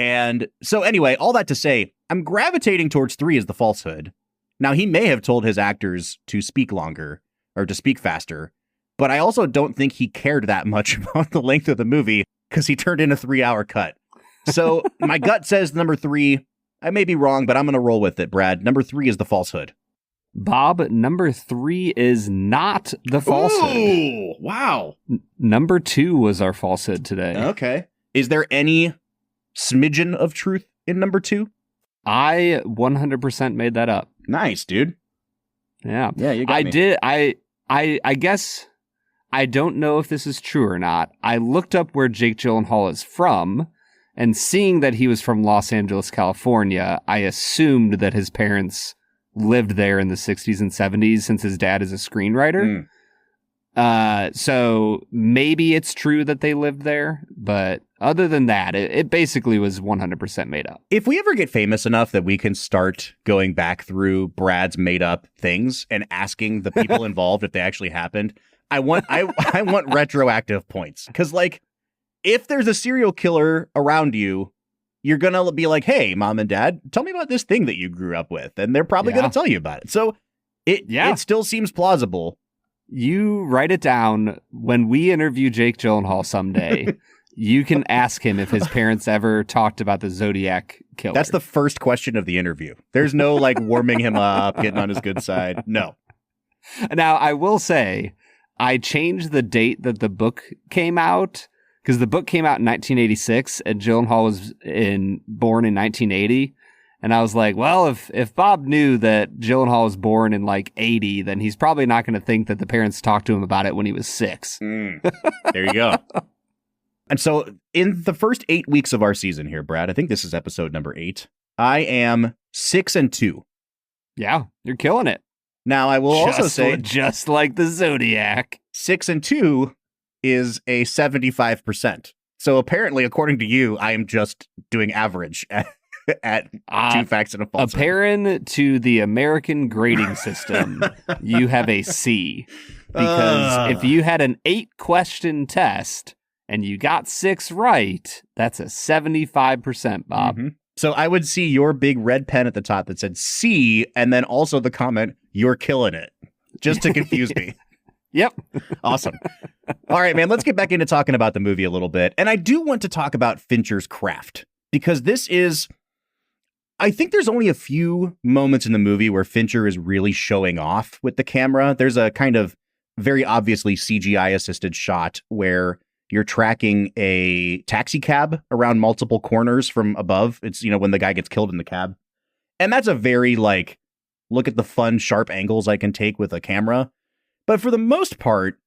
And so anyway, all that to say, I'm gravitating towards 3 as the falsehood. Now, he may have told his actors to speak longer or to speak faster, but I also don't think he cared that much about the length of the movie because he turned in a 3-hour cut. So my gut says number 3. I may be wrong, but I'm going to roll with it, Brad. Number 3 is the falsehood. Bob, number 3 is not the falsehood. Ooh, wow. Number 2 was our falsehood today. Okay. Is there any smidgen of truth in number 2? I 100% made that up. Nice, dude. Yeah. Yeah, you got me. Did. I guess I don't know if this is true or not. I looked up where Jake Gyllenhaal is from, and seeing that he was from Los Angeles, California, I assumed that his parents lived there in the 60s and 70s since his dad is a screenwriter. So maybe it's true that they lived there, but other than that, it basically was 100% made up. If we ever get famous enough that we can start going back through Brad's made up things and asking the people involved if they actually happened, I want retroactive points. Because if there's a serial killer around you, you're going to be like, hey, mom and dad, tell me about this thing that you grew up with. And they're probably going to tell you about it. So it still seems plausible. You write it down when we interview Jake Gyllenhaal someday. You can ask him if his parents ever talked about the Zodiac killer. That's the first question of the interview. There's no like warming him up, getting on his good side. No. Now, I will say, I changed the date that the book came out because the book came out in 1986 and Gyllenhaal was born in 1980. And I was like, well, if Bob knew that Gyllenhaal was born in like 80, then he's probably not going to think that the parents talked to him about it when he was 6. There you go. And so in the first 8 weeks of our season here, Brad, I think this is episode number 8. I am 6-2. Yeah, you're killing it. Now, I will also say, just like the Zodiac, 6-2 is a 75%. So apparently, according to you, I am just doing average at 2 facts and a falsehood. Apparent to the American grading system, you have a C. Because if you had an 8-question test and you got 6 right, that's a 75%, Bob. Mm-hmm. So I would see your big red pen at the top that said C, and then also the comment, "You're killing it," just to confuse me. Yep. Awesome. All right, man, let's get back into talking about the movie a little bit. And I do want to talk about Fincher's craft, because this is, I think there's only a few moments in the movie where Fincher is really showing off with the camera. There's a kind of very obviously CGI assisted shot where you're tracking a taxi cab around multiple corners from above. It's, when the guy gets killed in the cab. And that's a very like, look at the fun, sharp angles I can take with a camera. But for the most part,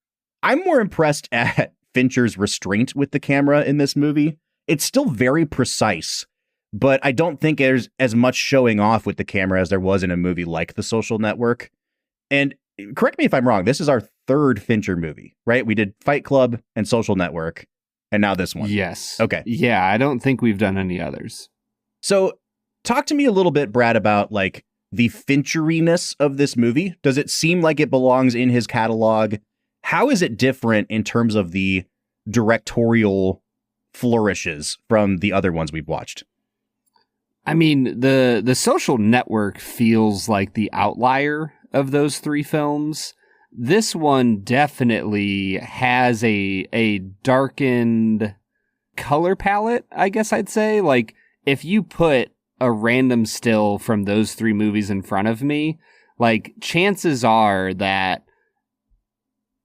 I'm more impressed at Fincher's restraint with the camera in this movie. It's still very precise, but I don't think there's as much showing off with the camera as there was in a movie like The Social Network. And correct me if I'm wrong, this is our 3rd Fincher movie, right? We did Fight Club and Social Network, and now this one. Yes. Okay. Yeah, I don't think we've done any others. So talk to me a little bit, Brad, about like the Fincheriness of this movie. Does it seem like it belongs in his catalog? How is it different in terms of the directorial flourishes from the other ones we've watched? I mean, the Social Network feels like the outlier of those 3 films. This one definitely has a darkened color palette, I guess I'd say. Like, if you put a random still from those 3 movies in front of me, like, chances are that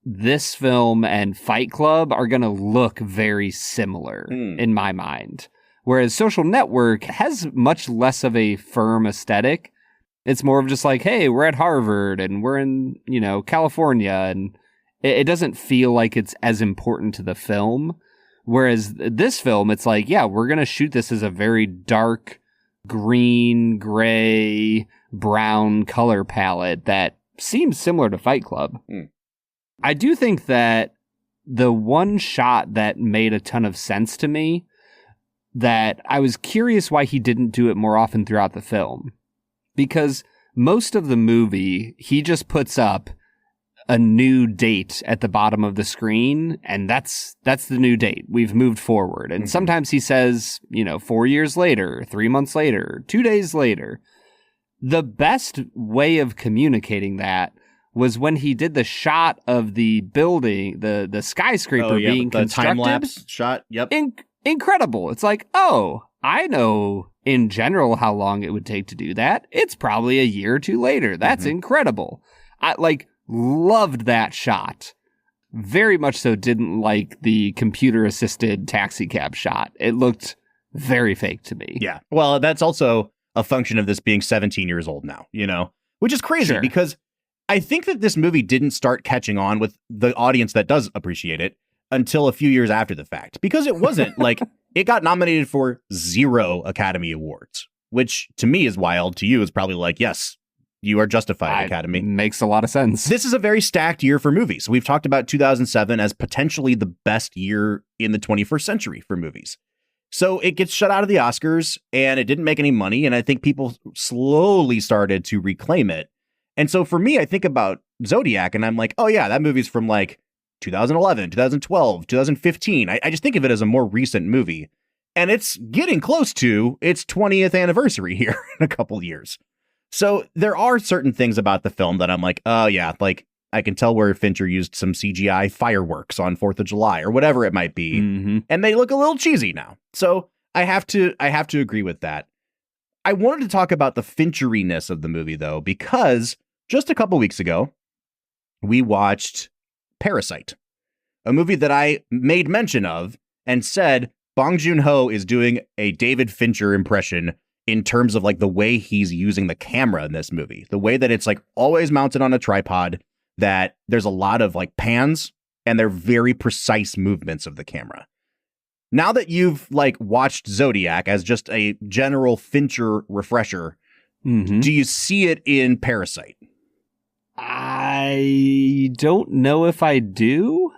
this film and Fight Club are going to look very similar in my mind. Whereas Social Network has much less of a firm aesthetic. It's more of just like, hey, we're at Harvard and we're in, California, and it doesn't feel like it's as important to the film. Whereas this film, it's like, yeah, we're going to shoot this as a very dark green, gray, brown color palette that seems similar to Fight Club. I do think that the one shot that made a ton of sense to me, that I was curious why he didn't do it more often throughout the film. Because most of the movie, he just puts up a new date at the bottom of the screen, and that's the new date. We've moved forward. And sometimes he says, 4 years later, 3 months later, 2 days later. The best way of communicating that was when he did the shot of the building, the skyscraper being constructed. The time-lapse shot, yep. Incredible. It's like, oh, I know in general how long it would take to do that. It's probably a year or 2 later. That's incredible. I loved that shot. Very much so didn't like the computer-assisted taxi cab shot. It looked very fake to me. Yeah. Well, that's also a function of this being 17 years old now, which is crazy because I think that this movie didn't start catching on with the audience that does appreciate it until a few years after the fact, because it wasn't like it got nominated for 0 Academy Awards, which to me is wild. To you is probably like, yes, you are justified, Academy. Makes a lot of sense. This is a very stacked year for movies. We've talked about 2007 as potentially the best year in the 21st century for movies. So it gets shut out of the Oscars and it didn't make any money. And I think people slowly started to reclaim it. And so for me, I think about Zodiac and I'm like, oh yeah, that movie's from like 2011, 2012, 2015. I just think of it as a more recent movie. And it's getting close to its 20th anniversary here in a couple years. So there are certain things about the film that I'm like, oh yeah, like I can tell where Fincher used some CGI fireworks on 4th of July or whatever it might be. And they look a little cheesy now. So I have to agree with that. I wanted to talk about the Fincheriness of the movie, though, because just a couple weeks ago, we watched Parasite, a movie that I made mention of and said Bong Joon-ho is doing a David Fincher impression in terms of like the way he's using the camera in this movie, the way that it's like always mounted on a tripod, that there's a lot of like pans and they're very precise movements of the camera. Now that you've like watched Zodiac as just a general Fincher refresher, do you see it in Parasite? I don't know if I do.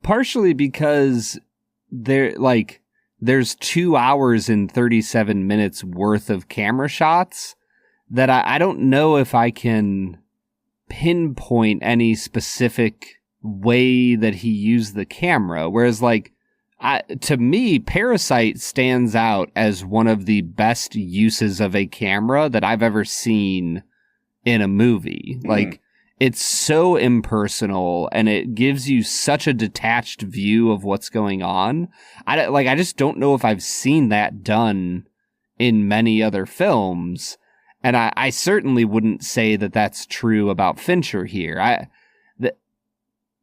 Partially because there's 2 hours and 37 minutes worth of camera shots that I don't know if I can pinpoint any specific way that he used the camera. Whereas like, to me, Parasite stands out as one of the best uses of a camera that I've ever seen in a movie. Like, it's so impersonal and it gives you such a detached view of what's going on. I just don't know if I've seen that done in many other films. And I certainly wouldn't say that that's true about Fincher here.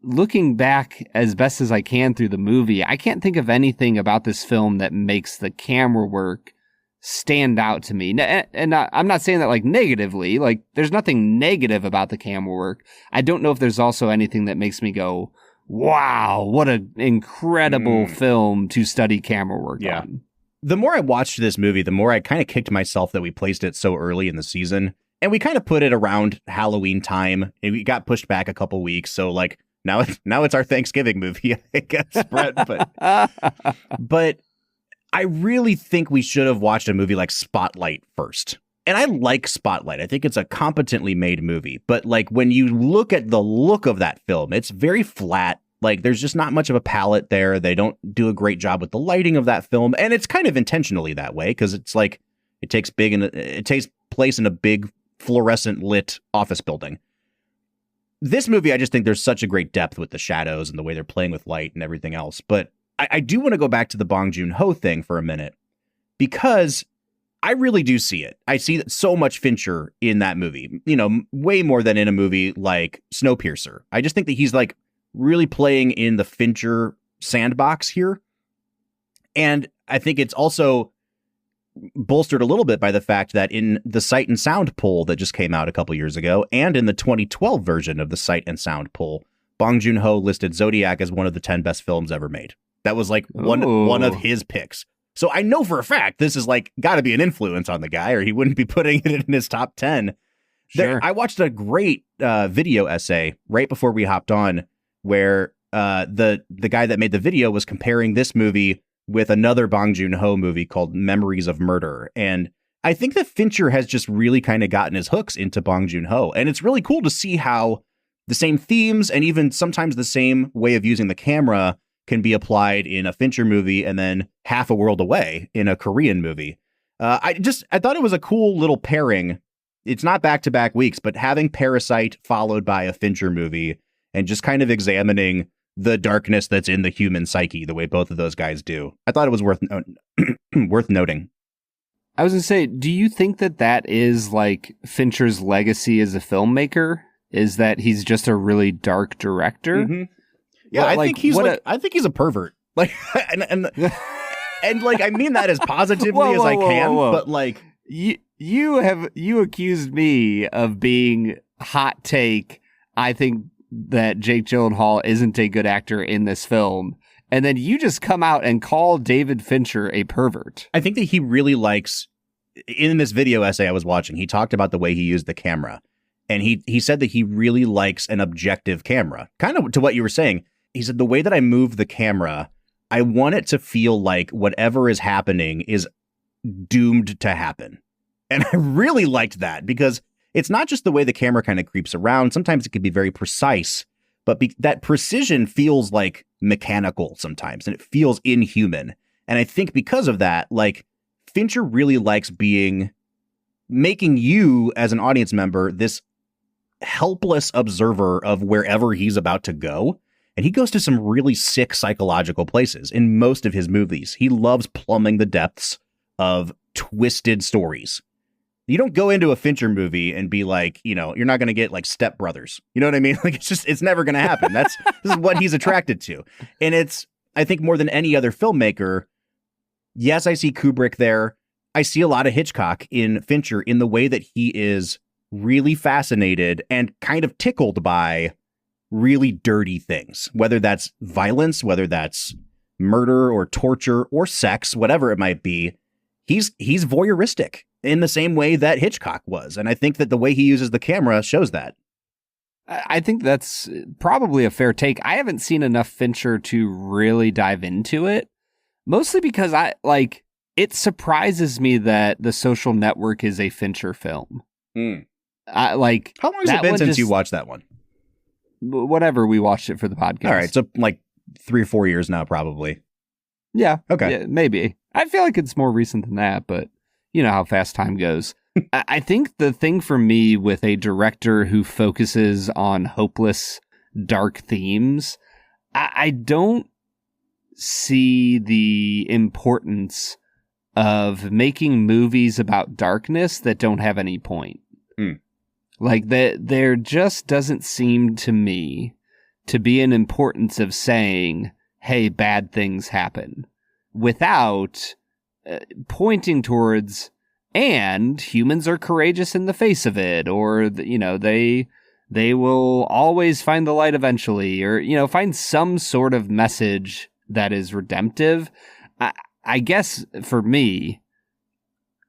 Looking back as best as I can through the movie, I can't think of anything about this film that makes the camera work stand out to me. And I'm not saying that like negatively, like there's nothing negative about the camera work. I don't know if there's also anything that makes me go, wow, what an incredible film to study camera work on. The more I watched this movie, the more I kind of kicked myself that we placed it so early in the season. And we kind of put it around Halloween time. And we got pushed back a couple weeks. So like now it's our Thanksgiving movie, I guess, Brett. But I really think we should have watched a movie like Spotlight first. And I like Spotlight. I think it's a competently made movie. But like when you look at the look of that film, it's very flat. Like there's just not much of a palette there. They don't do a great job with the lighting of that film. And it's kind of intentionally that way because it's like it takes place in a big fluorescent lit office building. This movie, I just think there's such a great depth with the shadows and the way they're playing with light and everything else. But I do want to go back to the Bong Joon-ho thing for a minute because I really do see it. I see so much Fincher in that movie, you know, way more than in a movie like Snowpiercer. I just think that he's like really playing in the Fincher sandbox here. And I think it's also bolstered a little bit by the fact that in the Sight and Sound poll that just came out a couple years ago, and in the 2012 version of the Sight and Sound poll, Bong Joon-ho listed Zodiac as one of the 10 best films ever made. That was like one of his picks. So I know for a fact this is like got to be an influence on the guy or he wouldn't be putting it in his top 10. Sure. I watched a great video essay right before we hopped on where the guy that made the video was comparing this movie with another Bong Joon-ho movie called Memories of Murder. And I think that Fincher has just really kind of gotten his hooks into Bong Joon-ho. And it's really cool to see how the same themes and even sometimes the same way of using the camera can be applied in a Fincher movie and then Half a World Away in a Korean movie. I thought it was a cool little pairing. It's not back-to-back weeks, but having Parasite followed by a Fincher movie and just kind of examining the darkness that's in the human psyche the way both of those guys do. I thought it was worth noting. I was going to say, do you think that is like Fincher's legacy as a filmmaker? Is that he's just a really dark director? Mm-hmm. Yeah, well, I think he's a pervert. Like, and like I mean that as positively as I can, but like you accused me of being hot take. I think that Jake Gyllenhaal isn't a good actor in this film, and then you just come out and call David Fincher a pervert. I think that he really likes. In this video essay I was watching, he talked about the way he used the camera, and he said that he really likes an objective camera. Kind of to what you were saying. He said, the way that I move the camera, I want it to feel like whatever is happening is doomed to happen. And I really liked that because it's not just the way the camera kind of creeps around. Sometimes it can be very precise, but that precision feels like mechanical sometimes, and it feels inhuman. And I think because of that, like Fincher really likes making you as an audience member this helpless observer of wherever he's about to go. And he goes to some really sick psychological places in most of his movies. He loves plumbing the depths of twisted stories. You don't go into a Fincher movie and be like, you know, you're not going to get like Step Brothers. You know what I mean? Like, it's never going to happen. This is what he's attracted to. And it's, I think more than any other filmmaker, yes, I see Kubrick there. I see a lot of Hitchcock in Fincher in the way that he is really fascinated and kind of tickled by really dirty things, whether that's violence, whether that's murder or torture or sex, whatever it might be. He's voyeuristic in the same way that Hitchcock was. And I think that the way he uses the camera shows that. I think that's probably a fair take. I haven't seen enough Fincher to really dive into it, mostly because it surprises me that The Social Network is a Fincher film. How long has it been since you watched that one? Whatever, we watched it for the podcast. All right, so like 3 or 4 years now, probably. Yeah. Okay. Yeah, maybe. I feel like it's more recent than that, but you know how fast time goes. I think the thing for me with a director who focuses on hopeless, dark themes, I don't see the importance of making movies about darkness that don't have any point. Like, there just doesn't seem to me to be an importance of saying, hey, bad things happen, without pointing towards, and humans are courageous in the face of it, or, you know, they will always find the light eventually, or, you know, find some sort of message that is redemptive. I guess for me,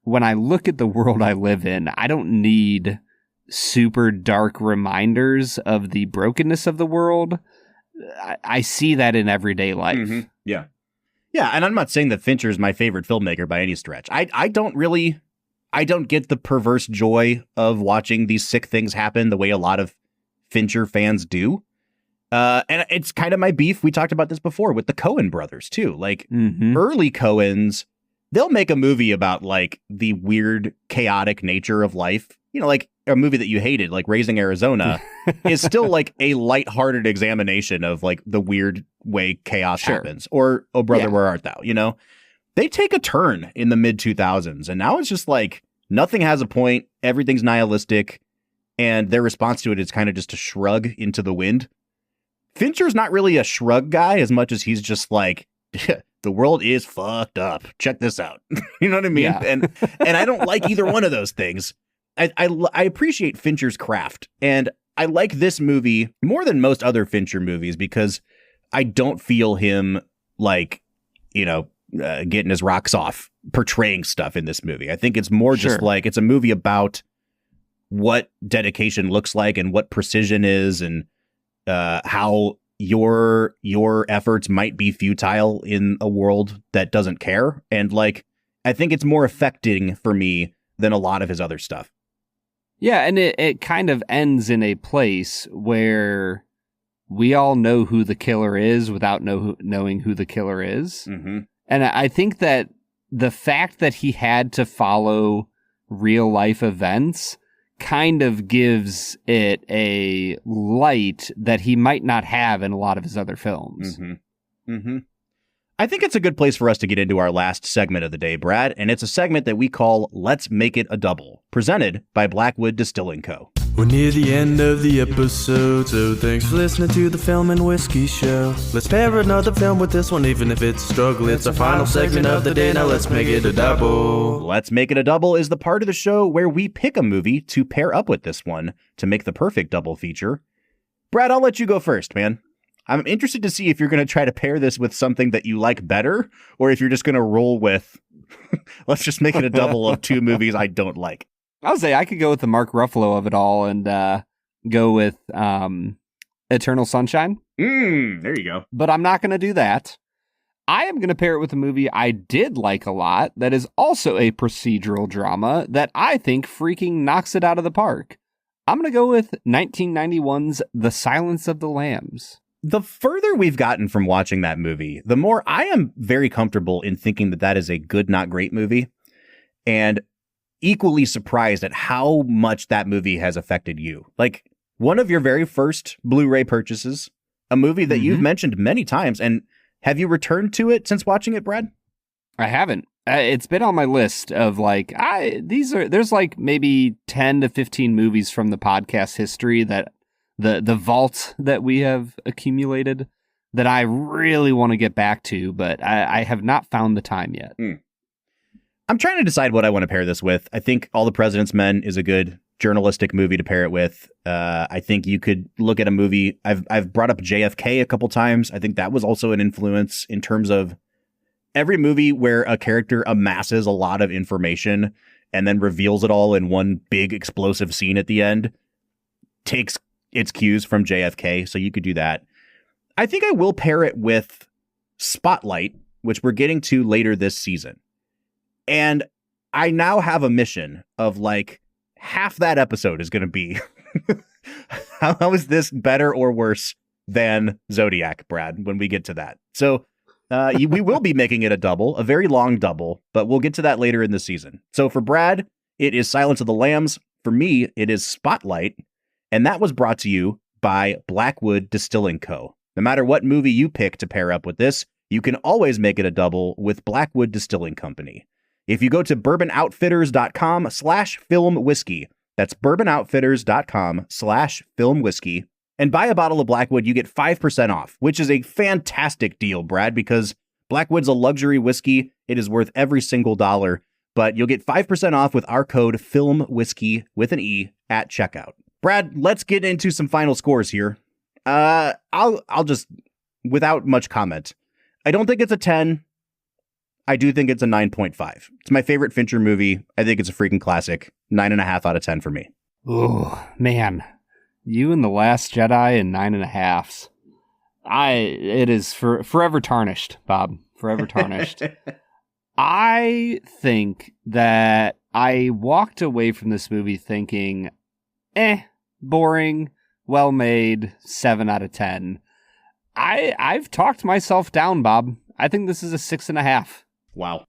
when I look at the world I live in, I don't need super dark reminders of the brokenness of the world. I see that in everyday life. Mm-hmm. Yeah. Yeah, and I'm not saying that Fincher is my favorite filmmaker by any stretch. I don't get the perverse joy of watching these sick things happen the way a lot of Fincher fans do. And it's kind of my beef. We talked about this before with the Coen brothers too. Like early Coens, they'll make a movie about like the weird, chaotic nature of life. You know, like a movie that you hated, like Raising Arizona, is still like a lighthearted examination of like the weird way chaos happens. Or Oh Brother, Where Art Thou? You know, they take a turn in the mid 2000s, and now it's just like nothing has a point. Everything's nihilistic, and their response to it is kind of just a shrug into the wind. Fincher's not really a shrug guy as much as he's just like, the world is fucked up. Check this out. You know what I mean? Yeah. And I don't like either one of those things. I appreciate Fincher's craft, and I like this movie more than most other Fincher movies because I don't feel him like, you know, getting his rocks off portraying stuff in this movie. I think it's more just like it's a movie about what dedication looks like and what precision is, and how your efforts might be futile in a world that doesn't care. And like, I think it's more affecting for me than a lot of his other stuff. Yeah, and it kind of ends in a place where we all know who the killer is without knowing who the killer is. Mm-hmm. And I think that the fact that he had to follow real life events kind of gives it a light that he might not have in a lot of his other films. Mm-hmm. Mm-hmm. I think it's a good place for us to get into our last segment of the day, Brad, and it's a segment that we call Let's Make It a Double, presented by Blackwood Distilling Co. We're near the end of the episode, so thanks for listening to the Film and Whiskey Show. Let's pair another film with this one, even if it's a struggle. It's our final segment of the day, now let's make it a double. Let's Make It a Double is the part of the show where we pick a movie to pair up with this one to make the perfect double feature. Brad, I'll let you go first, man. I'm interested to see if you're going to try to pair this with something that you like better, or if you're just going to roll with, let's just make it a double of two movies I don't like. I would say I could go with the Mark Ruffalo of it all and go with Eternal Sunshine. There you go. But I'm not going to do that. I am going to pair it with a movie I did like a lot that is also a procedural drama that I think freaking knocks it out of the park. I'm going to go with 1991's The Silence of the Lambs. The further we've gotten from watching that movie, the more I am very comfortable in thinking that that is a good, not great movie, and equally surprised at how much that movie has affected you. Like, one of your very first Blu-ray purchases, a movie that you've mentioned many times. And have you returned to it since watching it, Brad? I haven't. It's been on my list of like, there's like maybe 10 to 15 movies from the podcast history that the vault that we have accumulated that I really want to get back to, but I have not found the time yet. I'm trying to decide what I want to pair this with. I think All the President's Men is a good journalistic movie to pair it with. I think you could look at a movie. I've brought up JFK a couple times. I think that was also an influence in terms of every movie where a character amasses a lot of information and then reveals it all in one big explosive scene at the end takes its cues from JFK. So you could do that. I think I will pair it with Spotlight, which we're getting to later this season. And I now have a mission of like half that episode is going to be how is this better or worse than Zodiac, Brad, when we get to that. So we will be making it a double, a very long double, but we'll get to that later in the season. So for Brad, it is Silence of the Lambs. For me, it is Spotlight. And that was brought to you by Blackwood Distilling Co. No matter what movie you pick to pair up with this, you can always make it a double with Blackwood Distilling Company. If you go to bourbonoutfitters.com/filmwhiskey, that's bourbonoutfitters.com/filmwhiskey, and buy a bottle of Blackwood, you get 5% off, which is a fantastic deal, Brad, because Blackwood's a luxury whiskey. It is worth every single dollar, but you'll get 5% off with our code FILMWHISKEY with an E at checkout. Brad, let's get into some final scores here. I'll just, without much comment, I don't think it's a 10. I do think it's a 9.5. It's my favorite Fincher movie. I think it's a freaking classic. 9.5 out of 10 for me. Oh, man. You and The Last Jedi and 9.5s. It is forever tarnished, Bob. Forever tarnished. I think that I walked away from this movie thinking, boring, well made, 7 out of 10. I've talked myself down, Bob. I think this is a 6.5. Wow.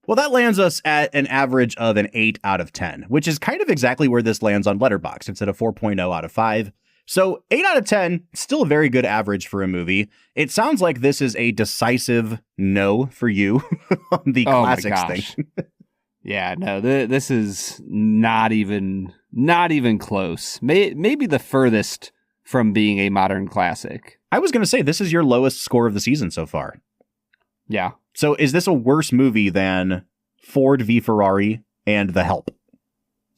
Well, that lands us at an average of an 8 out of 10, which is kind of exactly where this lands on Letterboxd. It's at a 4.0 out of 5. So 8 out of 10, still a very good average for a movie. It sounds like this is a decisive no for you on the classics thing. Yeah, no, this is not even close. Maybe the furthest from being a modern classic. I was going to say, this is your lowest score of the season so far. Yeah. So is this a worse movie than Ford v. Ferrari and The Help?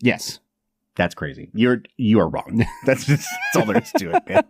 Yes. That's crazy. You are wrong. That's all there is to it, man.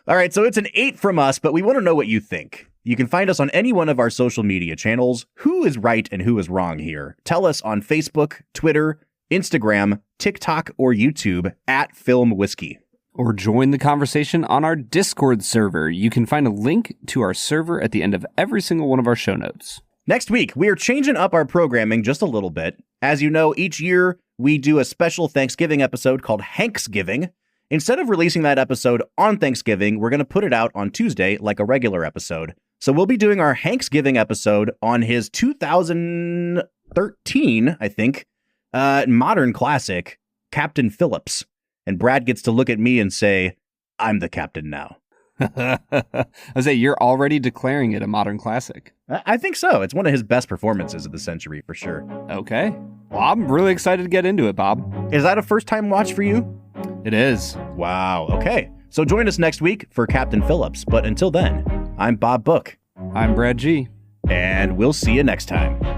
All right, so it's an 8 from us, but we want to know what you think. You can find us on any one of our social media channels. Who is right and who is wrong here? Tell us on Facebook, Twitter, Instagram, TikTok, or YouTube at Film Whiskey. Or join the conversation on our Discord server. You can find a link to our server at the end of every single one of our show notes. Next week, we are changing up our programming just a little bit. As you know, each year we do a special Thanksgiving episode called Hanksgiving. Instead of releasing that episode on Thanksgiving, we're going to put it out on Tuesday like a regular episode. So we'll be doing our Hanksgiving episode on his 2013, I think, modern classic, Captain Phillips. And Brad gets to look at me and say, I'm the captain now. I say, you're already declaring it a modern classic. I think so. It's one of his best performances of the century, for sure. Okay. Well, I'm really excited to get into it, Bob. Is that a first-time watch for you? It is. Wow. Okay. So join us next week for Captain Phillips. But until then, I'm Bob Book. I'm Brad G. And we'll see you next time.